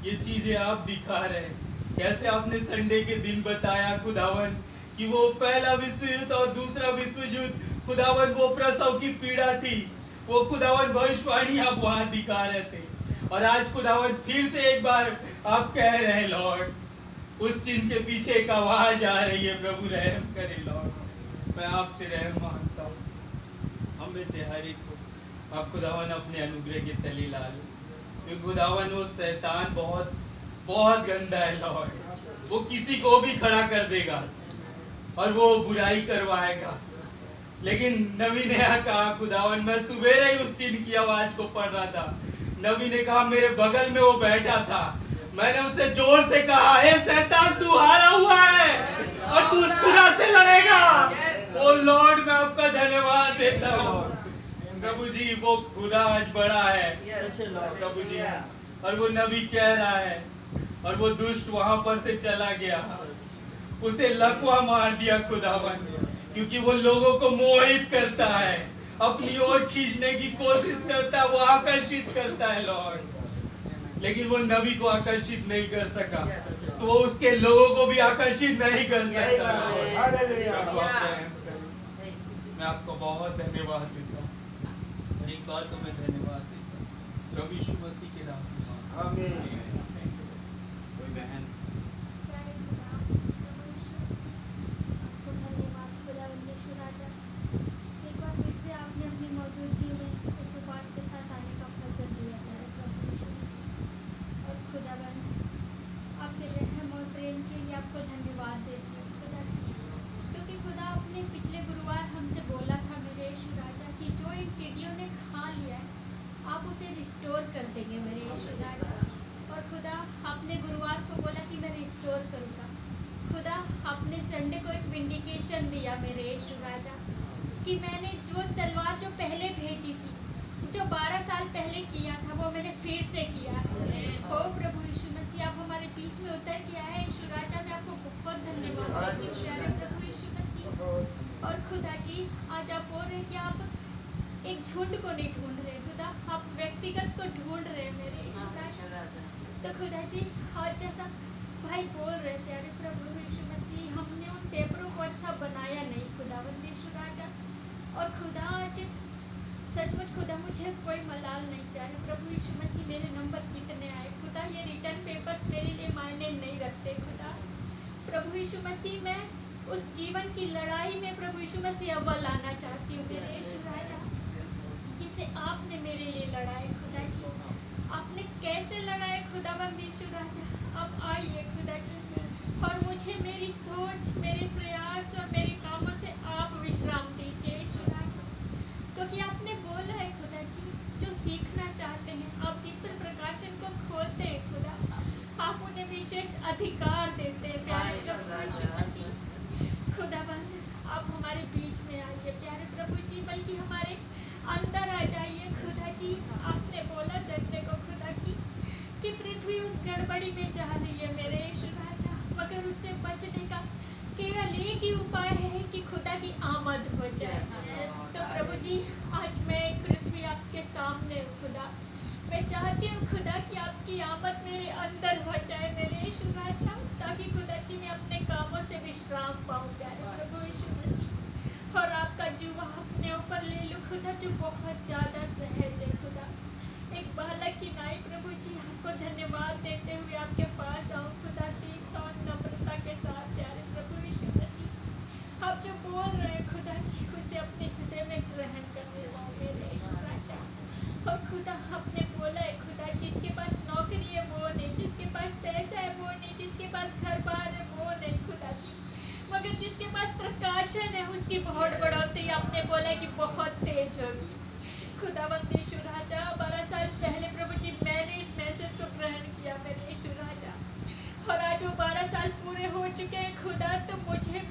ये चीजें आप दिखा रहे हैं, कैसे आपने संडे के दिन बताया खुदावन कि वो पहला विश्व युद्ध और दूसरा विश्व युद्ध खुदावन वो प्रसव की पीड़ा थी, वो खुदावन भविष्यवाणी आप वहां दिखा रहे थे, और आज खुदावन फिर से एक बार आप कह रहे हैं लॉर्ड उस चिन्ह के पीछे एक आवाज आ रही है। प्रभु रहम करे लॉर्ड, मैं आपसे रहम मांगता हूँ, हम में से हर एक को आप खुदावन अपने अनुग्रह के तले ला लो, क्योंकि खुदावन वो शैतान बहुत बहुत गंदा है लॉर्ड, वो किसी को भी खड़ा कर देगा और वो बुराई करवाएगा। लेकिन नबी ने कहा खुदावन, मैं सुबह ही उस चिन्ह की आवाज को पढ़ रहा था, नबी ने कहा मेरे बगल में वो बैठा था, मैंने उससे जोर से कहा हे शैतान तू हारा हुआ है और तू उस खुदा से लड़ेगा। ओ लॉर्ड मैं आपका धन्यवाद देता हूँ प्रभु जी, वो खुदा आज बड़ा है प्रभु जी, और वो नबी कह रहा है, और वो दुष्ट वहां पर से चला गया, उसे लकवा मार दिया खुदावन, क्योंकि वो लोगों को मोहित करता है, अपनी ओर खींचने की कोशिश करता है, वो आकर्षित करता है लॉर्ड, लेकिन वो नबी को आकर्षित नहीं कर सका, तो वो उसके लोगों को भी आकर्षित नहीं कर सकता। मैं आपको बहुत धन्यवाद देता हूँ, और एक बार तो मैं धन्यवाद देता हूँ प्रभु यीशु मसीह के नाम में, आमीन। कोई बहन आपके रहम और प्रेम के लिए आपको धन्यवाद देती हूँ, क्योंकि खुदा मुझे रिस्टोर कर देंगे मेरे यीशु राजा। और खुदा आपने गुरुवार को बोला कि मैं रिस्टोर करूँगा। खुदा आपने संडे को एक विंडिकेशन दिया मेरे यीशु राजा कि मैंने जो तलवार जो पहले भेजी थी, जो 12 साल पहले किया था, वो मैंने फिर से किया है। ओ प्रभु यीशु मसीह, आप हमारे बीच में उतर के आए यीशु राजा, मैं आपको बहुत धन्यवाद देती हूँ प्यारे प्रभु यीशु मसीह। और खुदा जी, आज आप बोल रहे हैं कि आप एक झुंड को नहीं ढूंढ रहे खुदा, आप व्यक्तिगत को ढूंढ रहे हैं मेरे यीशु राजा। तो खुदा जी, आज जैसा भाई बोल रहे प्यारे प्रभु यीशु मसीह, हमने उन पेपरों को अच्छा बनाया नहीं खुदावंद यीशु राजा। और खुदा आज सचमुच खुदा मुझे कोई मलाल नहीं प्यारे प्रभु यीशु मसीह, मेरे नंबर कितने आए खुदा, ये रिटर्न पेपर्स मेरे लिए मायने नहीं रखते खुदा। प्रभु यीशु मसीह, मैं उस जीवन की लड़ाई में प्रभु यीशु मसीह अव्वल आना चाहती हूँ मेरे यीशु राजा, जिसे आपने मेरे लिए लड़ाए खुदा जी। आपने कैसे लड़ाए खुदावंद यीशु राजा, अब आइए खुदा जी और मुझे मेरी सोच, मेरे प्रयास और मेरे कामों से आप विश्राम दीजिए यीशु राजा। क्योंकि आपने बोला है खुदा जी, जो सीखना चाहते हैं आप जीवन प्रकाशन को खोलते हैं खुदा, आप उन्हें विशेष अधिकार देते हैं प्यारे प्रभु यीशु मसीह। खुदाबंद, आप हमारे बीच में आइए प्यारे प्रभु जी, बल्कि हमारे अंदर आ जाइए खुदा जी। आपने बोला संडे को खुदा जी कि पृथ्वी उस गड़बड़ी में जा रही है मेरे यीशु राजा, मगर उससे बचने का केवल एक ही उपाय है कि खुदा की आमद हो जाए। तो प्रभु जी, आज मैं पृथ्वी आपके सामने हूँ खुदा, मैं चाहती हूँ खुदा कि आपकी आमद मेरे अंदर हो जाए मेरे यीशु राजा, ताकि खुदा जी मैं अपने कामों से विश्राम पाऊँ प्यारे प्रभु यीशु मसीह, और आपका जुआ अपने ऊपर ले लूँ खुदा, जो बहुत ज़्यादा सहज है खुदा। एक बालक की नाई प्रभु जी, आपको धन्यवाद देते हुए आपके पास आऊँ खुदा, दीनता और नम्रता के साथ प्यारे प्रभु यीशु मसीह। आप जो बोल रहे हैं खुदा जी, उसे अपने हृदय में ग्रहण करने पाओ मेरे यीशु राजा। और खुदा, आपने बोला है खुदा, जिसके पास नौकरी है वो नहीं, जिसके पास पैसा है वो नहीं, जिसके पास घर बार है वो नहीं खुदा जी, मगर जिसके पास प्रकाशन है उसकी बहुत बढ़ोतरी आपने बोला है कि बहुत तेज होगी खुदावंद यीशु राजा। 12 साल पहले प्रभु जी मैंने इस मैसेज को ग्रहण किया मेरे यीशु राजा, और आज वो 12 साल पूरे हो चुके हैं खुदा, तो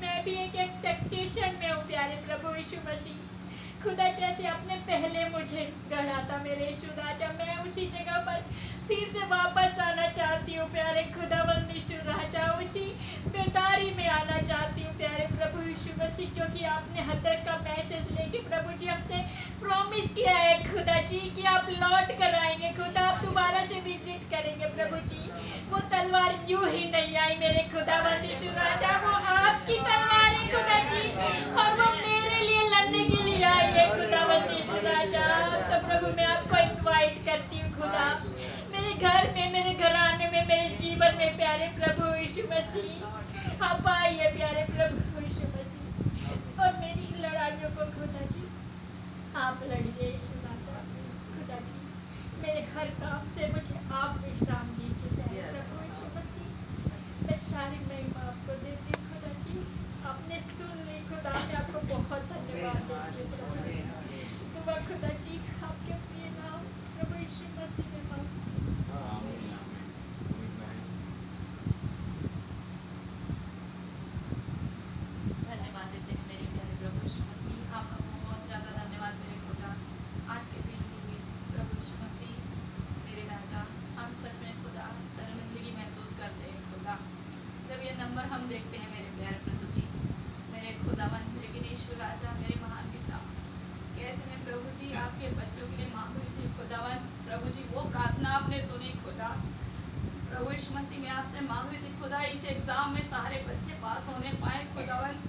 मैं भी एक एक्सपेक्टेशन में हूँ प्यारे प्रभु यीशु मसीह। खुदा, जैसे आपने पहले मुझे गढ़ा था मेरे यीशु राजा, मैं उसी जगह पर फिर से वापस आना चाहती हूँ प्यारे खुदावंद यीशु राजा, उसी बेदारी में आना चाहती हूँ प्यारे प्रभु यीशु मसीह, क्योंकि आपने हदर का मैसेज लेके प्रभु जी हमसे प्रॉमिस किया है खुदा जी कि आप लौट कर आएंगे खुदा, आप दोबारा से विजिट करेंगे प्रभु जी। वो तलवार यूं ही नहीं आई मेरे खुदावंद यीशु राजा, वो आपकी तलवार है खुदा जी, और वो मेरे लिए लड़ने के लिए आई है खुदावंद यीशु राजा। तो प्रभु, मैं आपको इनवाइट करती हूँ खुदा, मेरे घर में, मेरे घराने में, मेरे जीवन में प्यारे प्रभु यीशु मसीह, आप आइए प्यारे प्रभु यीशु मसीह, और मेरी लड़ाइयों को खुदा जी आप लड़िए यीशु राजा। खुदा जी, मेरे हर काम से मुझे आप विश्राम दीजिए प्यारे प्रभु यीशु मसीह। मैं सारी महिमा आपको देती हूँ खुदा जी, आपने सुन ली खुदा, मैं आपको बहुत धन्यवाद देती हूँ प्रभु जी। दुआ खुदा जी आपके प्रिय नाम प्रभु यीशु मसीह में धन्यवाद देते हैं मेरे प्यारे प्रभु यीशु मसीह, आपका बहुत ज़्यादा धन्यवाद मेरे खुदा। आज के दिन के लिए प्रभु यीशु मसीह मेरे राजा, हम सच में खुदा शर्मिंदगी महसूस करते हैं खुदा, जब ये नंबर हम देखते हैं मेरे प्यारे प्रभु जी, मेरे खुदावन। लेकिन यीशु राजा, मेरे महान पिता, कैसे मैं प्रभु जी आपके बच्चों के लिए मांग रही थी खुदावन, प्रभु जी वो प्रार्थना आपने सुनी खुदा। प्रभु यीशु मसीह, मैं आपसे मांग रही थी खुदा, इस एग्ज़ाम में सारे बच्चे पास होने पाए खुदावन,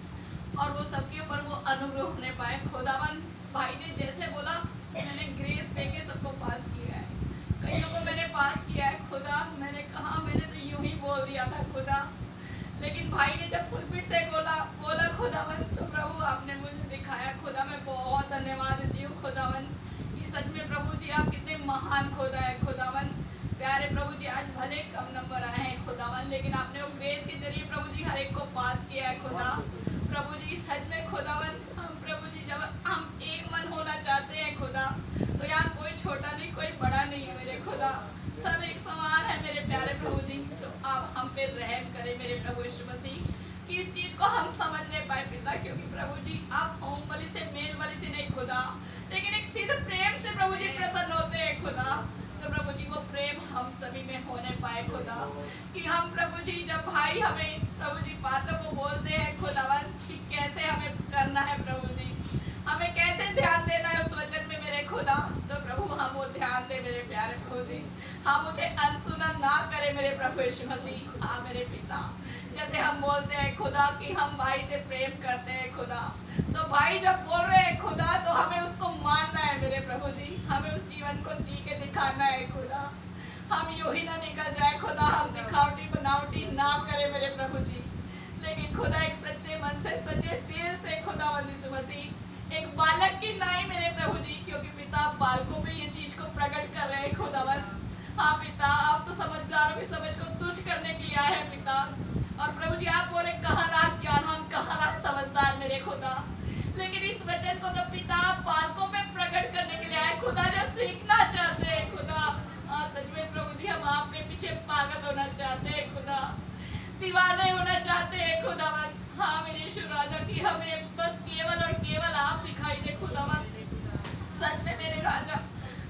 और वो सबके ऊपर वो अनुग्रह होने पाए खुदावन। भाई ने जैसे बोला, मैंने ग्रेस देके सबको पास किया है, कईयों को मैंने पास किया है खुदा। मैंने कहा, मैंने तो यूं ही बोल दिया था खुदा, लेकिन भाई ने जब फुलपिट से बोला खुदावन, तो प्रभु आपने मुझे दिखाया खुदा। मैं बहुत धन्यवाद देती हूँ खुदावन, कि सच में प्रभु जी आप कितने महान खुदा है खुदावन। प्यारे प्रभु जी, आज भले कम नंबर आए हैं खुदावन, लेकिन आपने वो ग्रेस के जरिए प्रभु जी हर एक को पास किया है खुदा। प्रभु जी सच में खुदावन, हम प्रभु जी जब हम एक मन होना चाहते हैं खुदा, तो यहाँ कोई छोटा नहीं, कोई बड़ा नहीं है मेरे खुदा, सब एक समान है मेरे प्यारे प्रभु जी। तो आप हम पे रहम करें मेरे प्रभु यीशु मसीह कि इस चीज को हम समझ नहीं पाए पिता, क्योंकि प्रभु जी आप होम बलि से मेल बलि से नहीं खुदा, लेकिन एक सिद्ध प्रेम से प्रभु जी प्रसन्न होते हैं खुदा। तो प्रभु जी वो प्रेम हम सभी में होने पाए खुदा, कि हम प्रभु जी जब भाई हमें प्रभु जी बातों को बोलते हैं खुदावन कि कैसे हमें करना है प्रभु जी, हमें कैसे ध्यान देना है उस वचन में मेरे खुदा, तो प्रभु हम वो ध्यान दे मेरे प्यारे प्रभु जी, हम उसे अनसुना ना करें मेरे प्रभु यीशु मसीह। हाँ मेरे पिता, जैसे हम बोलते हैं खुदा कि हम भाई से प्रेम करते हैं खुदा, तो भाई जब बोल रहे हैं खुदा तो हमें उसको मानना है मेरे प्रभु जी, हमें उस जीवन को जी के दिखाना है खुदा, हम यूं ही ना निकल जाए खुदा, हम दिखावटी बनावटी ना करें मेरे प्रभु जी, लेकिन खुदा एक सच्चे मन से सच्चे दिल से खुदा यीशु मसीह एक बालक की नाई मेरे प्रभु जी, क्योंकि पिता बालकों में ये चीज को प्रकट कर रहे हैं खुदावन। हाँ पिता, आप तो समझदारों की समझ को तुच्छ करने के लिए आए हैं पिता, और प्रभु जी आप बोले कहाँ रहा ज्ञानवान, कहाँ रहा समझदार मेरे खुदा, लेकिन इस वचन को तो पिता बालकों में प्रकट करने के लिए आए खुदा, जो सीखना चाहते हैं खुदा। हाँ सच में प्रभु जी हम आपके पीछे पागल होना चाहते हैं खुदा, दीवाने होना चाहते हैं खुदावन। हाँ मेरे यीशु राजा की हमें बस केवल और केवल आप दिखाई दे खुदावन। सच में मेरे राजा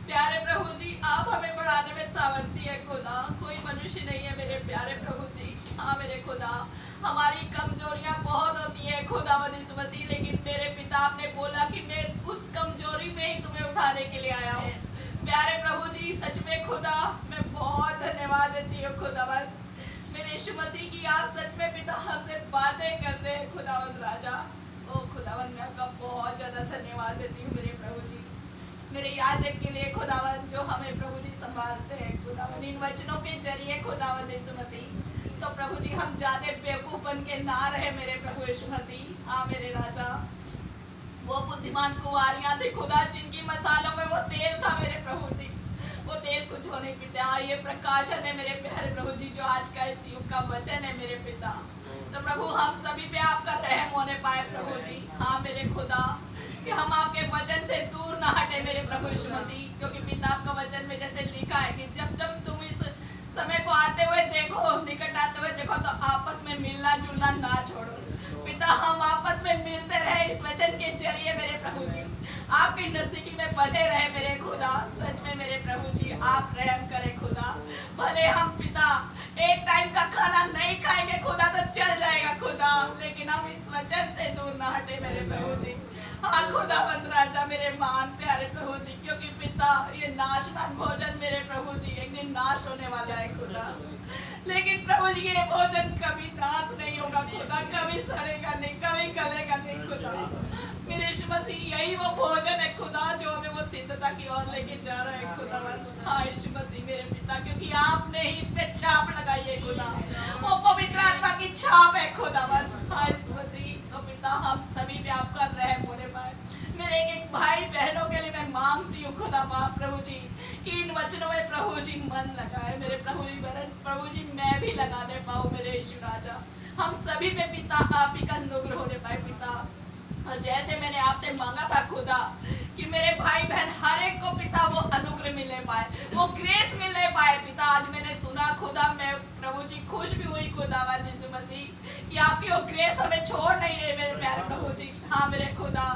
प्यारे प्रभु जी आप हमें बढ़ाने में सामर्थ्य है खुदा, कोई मनुष्य नहीं है मेरे प्यारे प्रभु जी। हाँ मेरे खुदा, हमारी कमजोरियां बहुत होती है खुदा यीशु मसीह, लेकिन मेरे पिता आपने बोला कि मैं उस कमजोरी में ही तुम्हें उठाने के लिए आया हूँ प्यारे प्रभु जी। सच में खुदा मैं बहुत धन्यवाद देती हूँ खुदावन मेरे यीशु मसीह की, आप सच में पिता हमसे बातें करते हैं खुदावन राजा। ओ खुदावन मैं आपका बहुत ज्यादा धन्यवाद देती हूँ मेरे प्रभु जी, मेरे याजक के लिए खुदावन जो हमें प्रभु जी संभालते हैं खुदावन इन वचनों के जरिए खुदावन यीशु मसीह। तो प्रभु जी हम ज्यादा बेवकूफ बन के ना रहे मेरे प्रभु यीशु मसीह। हाँ मेरे राजा, वो बुद्धिमान कुंवारियां थी खुदा जिनकी मसालों में वो तेल था मेरे प्रभु जी, वो तेल कुछ होने की पिता ये प्रकाशन है मेरे प्यारे प्रभु जी, जो आज का इस युग का वचन है मेरे पिता। तो प्रभु हम सभी पे आपका रहम होने पाए प्रभु जी। हाँ मेरे खुदा, कि हम आपके वचन से दूर ना हटे मेरे प्रभु यीशु मसीह, क्योंकि पिता आपका वचन में जैसे लिखा है कि जब जब तुम इस समय को आते हुए देखो, निकट आते हुए देखो, तो आपस में मिलना जुलना ना छोड़ो पिता। हम आपस में मिलते रहे इस वचन के जरिए मेरे प्रभु जी, आपकी नजदीकी में बधे रहे मेरे खुदा। सच में मेरे प्रभु जी आप रहम करें खुदा, भले हम पिता एक टाइम का खाना नहीं खाएंगे खुदा तो चल जाएगा खुदा, लेकिन हम इस वचन से दूर ना हटे मेरे प्रभु जी। हाँ खुदावंद राजा मेरे मान प्यारे प्रभु जी, क्योंकि पिता ये नाशवान भोजन मेरे प्रभु जी एक दिन नाश होने वाला है खुदा, लेकिन प्रभु जी ये भोजन कभी नाश नहीं होगा खुदा, कभी सड़ेगा नहीं, कभी गलेगा नहीं खुदा। मेरे यीशु मसीह यही वो भोजन है खुदा जो हमें वो सिद्धता की ओर लेके जा रहा है खुदावंद। हाँ यीशु मसीह मेरे पिता, क्योंकि आपने ही इस पे छाप लगाई है खुदा, वो पवित्र आत्मा की छाप है खुदावंद। हाँ यीशु मसीह, तो पिता हम सभी पे आपका रहम होने पाए। मेरे एक एक भाई बहनों के लिए मैं मांगती हूँ खुदा प्रभु जी कि इन वचनों में प्रभु जी मन लगाए मेरे प्रभु जी, प्रभु जी मैं भी लगाने पाऊँ मेरे यीशु राजा। हम सभी पे पिता आप ही का अनुग्रह होने पाए पिता, और जैसे मैंने आपसे मांगा था खुदा कि मेरे भाई बहन हर एक को पिता वो अनुग्रह मिलने पाए, वो ग्रेस मिलने पाए पिता। आज मैंने सुना खुदा, मैं प्रभु जी खुश भी हुई खुदा यीशु मसीह कि आपकी वो ग्रेस हमें छोड़ नहीं रही मेरे प्यारे प्रभु जी। हाँ मेरे खुदा,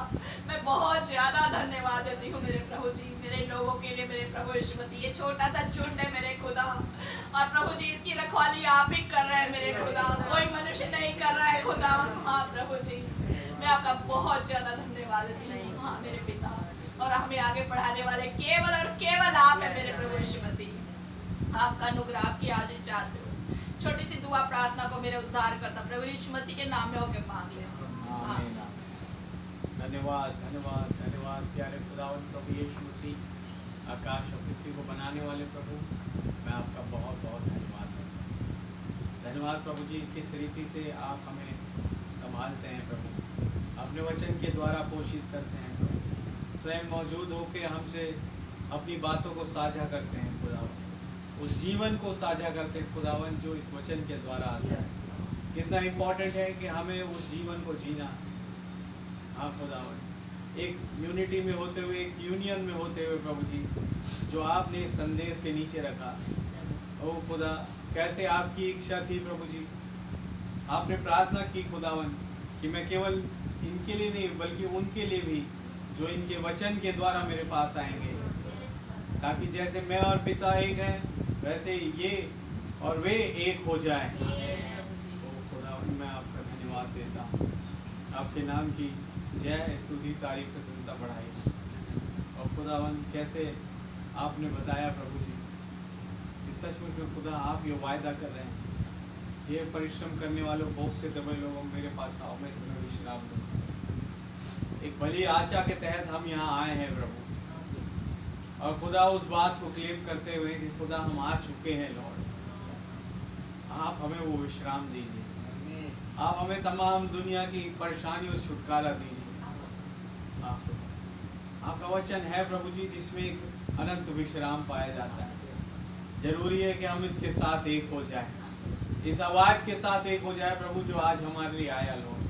मैं बहुत ज्यादा धन्यवाद देती हूँ मेरे प्रभु जी, मेरे लोगों के लिए मेरे प्रभु यीशु मसीह। ये छोटा सा झुंड है मेरे खुदा, और प्रभु जी इसकी रखवाली आप ही कर रहे हैं मेरे खुदा, कोई मनुष्य नहीं कर रहा है खुदा। हाँ प्रभु जी मैं आपका बहुत ज्यादा धन्यवाद देती हूँ। हाँ मेरे पिता, और हमें आगे बढ़ाने वाले केवल और केवल आप है मेरे प्रभु यीशु मसीह। आपका अनुग्रह आपकी आशीष चाहते हो। छोटी सी दुआ प्रार्थना को मेरे उद्धार करता प्रभु यीशु मसीह के नाम में होकर मांग ले। धन्यवाद धन्यवाद धन्यवाद प्यारे खुदावंद प्रभु यीशु मसीह, आकाश और पृथ्वी को बनाने वाले प्रभु, मैं आपका बहुत बहुत धन्यवाद करता हूँ। धन्यवाद प्रभु जी, किस रीति से आप हमें संभालते हैं प्रभु, अपने वचन के द्वारा पोषित करते हैं प्रभु, स्वयं मौजूद होकर हमसे अपनी बातों को साझा करते हैं खुदावन, उस जीवन को साझा करते हैं खुदावन जो इस वचन के द्वारा आता है। कितना इम्पोर्टेंट है कि हमें उस जीवन को जीना। हाँ खुदावन, एक यूनिटी में होते हुए, एक यूनियन में होते हुए प्रभु जी, जो आपने इस संदेश के नीचे रखा। ओ खुदा, कैसे आपकी इच्छा थी प्रभु जी, आपने प्रार्थना की खुदावन कि मैं केवल इनके लिए नहीं बल्कि उनके लिए भी जो इनके वचन के द्वारा मेरे पास आएंगे, ताकि जैसे मैं और पिता एक हैं वैसे ये और वे एक हो जाए। ओ खुदावन, मैं आपका धन्यवाद देता हूँ। आपके नाम की जय स्तुति तारीफ प्रशंसा बढ़ाई। और खुदावन, कैसे आपने बताया प्रभु जी कि सचमुच में खुदा आप ये वायदा कर रहे हैं, ये परिश्रम करने वालों बहुत से दबे लोगों मेरे पास आओ, मैं तुम्हें विश्राम दूंगा। एक भली आशा के तहत हम यहाँ आए हैं प्रभु, और खुदा उस बात को क्लेम करते हुए कि खुदा हम आ चुके हैं लॉर्ड, आप हमें वो विश्राम दीजिए, आप हमें तमाम दुनिया की परेशानियों से छुटकारा दीजिए। आपका वचन है प्रभु जी जिसमें एक अनंत विश्राम पाया जाता है। जरूरी है कि हम इसके साथ एक हो जाए, इस आवाज के साथ एक हो जाए प्रभु, जो आज हमारे लिए आया लॉर्ड।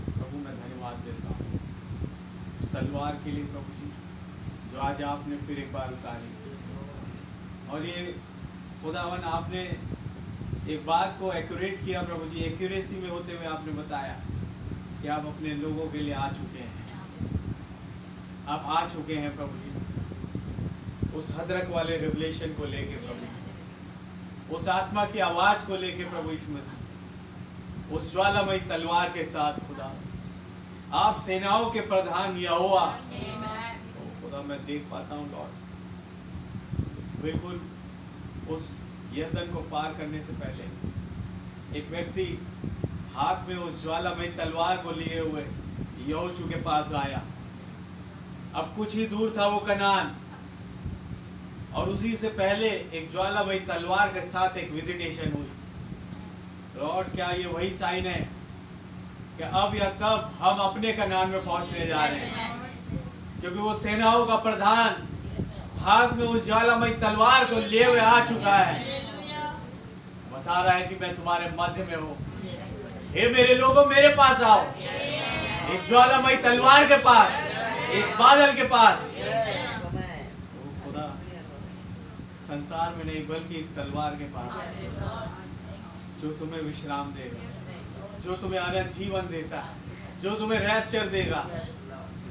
प्रभु मैं धन्यवाद देता हूँ उस तलवार के लिए प्रभु जी, जो आज आपने फिर एक बार उतारी। और ये खुदावन, आपने एक बात को एक्यूरेट किया प्रभु जी, एक्यूरेसी में होते हुए आपने बताया कि आप अपने लोगों के लिए आ चुके हैं, आप आ चुके हैं प्रभु जी, उस हदरक वाले रेवलेशन को लेके प्रभु जी, उस आत्मा की आवाज को लेके प्रभु यीशु मसीह, उस ज्वालामयी तलवार के साथ खुदा, आप सेनाओं के प्रधान यहोवा। खुदा मैं देख पाता हूँ लॉर्ड, बिल्कुल उस यरदन को पार करने से पहले एक व्यक्ति हाथ में उस ज्वालामयी तलवार को लिए हुए यहोशू के पास आया। अब कुछ ही दूर था वो कनान, और उसी से पहले एक ज्वालामयी तलवार के साथ एक विजिटेशन हुई। लॉर्ड, क्या ये वही साइन है कि अब या कब हम अपने कनान में पहुंचने जा रहे हैं? क्योंकि वो सेनाओं का प्रधान हाथ में उस ज्वालामयी तलवार को लिए हुए आ चुका है, बता रहा है कि मैं तुम्हारे मध्य में हूँ। हे मेरे लोगों, मेरे पास आओ, इस ज्वालामयी तलवार के पास, इस बादल के पास। खुदा, संसार में नहीं बल्कि इस तलवार के पास, जो तुम्हें विश्राम देगा, जो तुम्हें अनंत जीवन देता है, जो तुम्हें रैप्चर देगा।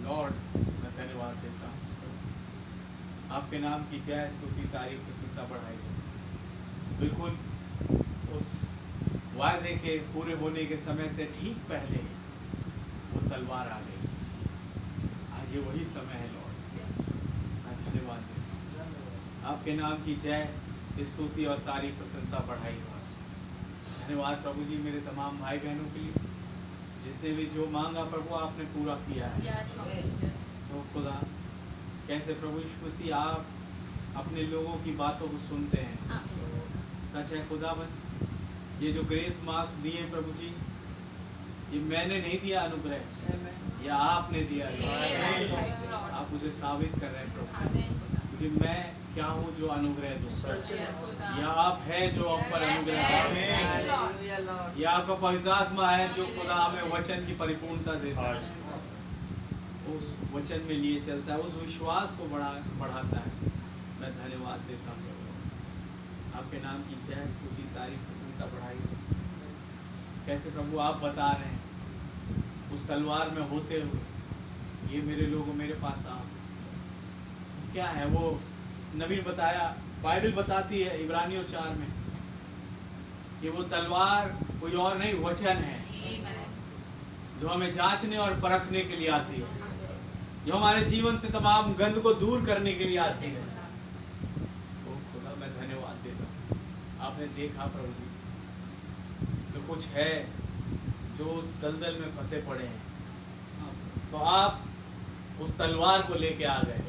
लॉर्ड मैं धन्यवाद देता हूँ, आपके नाम की जय स्तुति तारीफ प्रशंसा बढ़ाई। बिल्कुल उस वायदे के पूरे होने के समय से ठीक पहले वो तलवार आ गई। आज ये वही समय है लॉर्ड, मैं धन्यवाद देता हूँ, आपके नाम की जय स्तुति और तारीफ प्रशंसा बढ़ाई हो। धन्यवाद प्रभु जी मेरे तमाम भाई बहनों के लिए, जिसने भी जो मांगा प्रभु आपने पूरा किया है। तो खुदा, कैसे प्रभु यीशु मसीह आप अपने लोगों की बातों को सुनते हैं। सच है खुदावन, ये जो ग्रेस मार्क्स दिए प्रभु जी, ये मैंने नहीं दिया अनुग्रह, या आपने दिया है। आप मुझे साबित कर रहे हैं प्रभु, क्योंकि मैं क्या हूँ जो अनुग्रह दूँ, या आप है जो आप पर अनुग्रह है, या आपका पवित्र आत्मा है जो खुदा हमें वचन की परिपूर्णता देता है, उस वचन में लिए चलता है, उस विश्वास को बढ़ाता है। मैं धन्यवाद देता हूँ आपके नाम की जय स्तुति तारीफ प्रशंसा बढ़ाई। कैसे प्रभु आप बता रहे हैं उस तलवार में होते हुए, ये मेरे लोगों मेरे पास आओ। क्या है वो नबी बताया, बाइबल बताती है इब्रानियों 4 में, कि वो तलवार कोई और नहीं वचन है, जो हमें जांचने और परखने के लिए आती है, जो हमारे जीवन से तमाम गंद को दूर करने के लिए आती है। तो खुदा मैं धन्यवाद देता हूँ, आपने देखा प्रभु जी तो कुछ है जो उस दलदल में फंसे पड़े हैं, तो आप उस तलवार को लेके आ गए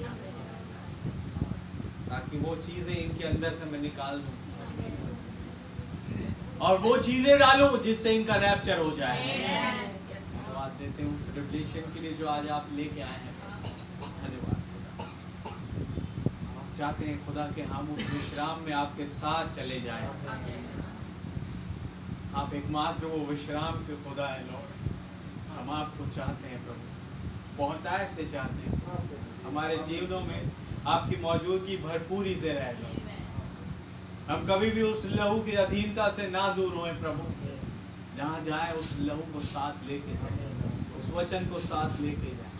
ताकि वो चीजें इनके अंदर से मैं निकाल दूं और वो चीजें डालूं जिससे इनका रैप्चर हो जाए। धन्यवाद देते हैं उस रिवलेशन के लिए जो आज आप लेके आए हैं। धन्यवाद खुदा, आप चाहते हैं खुदा कि हम उस विश्राम में आपके साथ चले जाएं। आप एकमात्र वो विश्राम के खुदा है लॉर्ड, हम आपको चाहते हैं प्रभु, बहुतायत से चाहते हैं। हमारे जीवनों में आपकी मौजूदगी भरपूरी से रह जाए। हम कभी भी उस लहू की अधीनता से ना दूर हों प्रभु। जहाँ जाए उस लहू को साथ लेके जाए, उस वचन को साथ लेके जाए।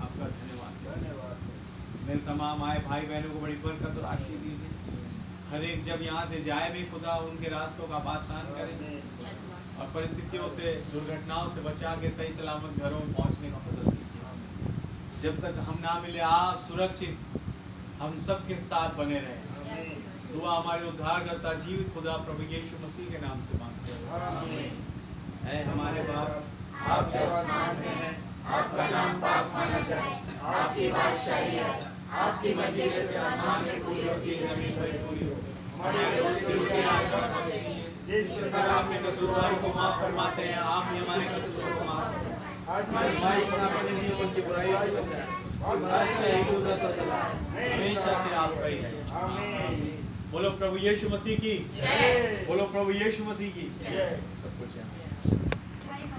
आपका धन्यवाद। मेरे तमाम आए भाई बहनों को बड़ी बरकत और आशीष दीजिए। हर एक जब यहाँ से जाए भी खुदा उनके रास्तों का आसान करें और परिस्थितियों से, दुर्घटनाओं से बचा के सही सलामत घरों में पहुँचने का फजल कीजिए। जब तक हम ना मिले आप सुरक्षित हम सबके साथ बने रहें। दुआ हमारे उद्धारकर्ता जीवित खुदा प्रभु यीशु मसीह के नाम से मांगते हैं, आमीन। ऐ हमारे बाप आप जो आसमान में हैं, आपका नाम पाक माना जाए, आपकी बादशाही है, आपकी मर्जी जैसे आसमान में पूरी होती है जमीन पर पूरी हो। हमारे दोस्त के आज जिस प्रकार आपने कसूरवारों को माफ फरमाते हैं, आप भी हमारे कसूरों को माफ फरमाएं। आज हमारे भाई अपने नहीं उनकी बुराई से बचाएं। हमेशा से आपका ही है, आमीन। बोलो प्रभु यीशु मसीह की जय। बोलो प्रभु यीशु मसीह की जय। सब कुछ है।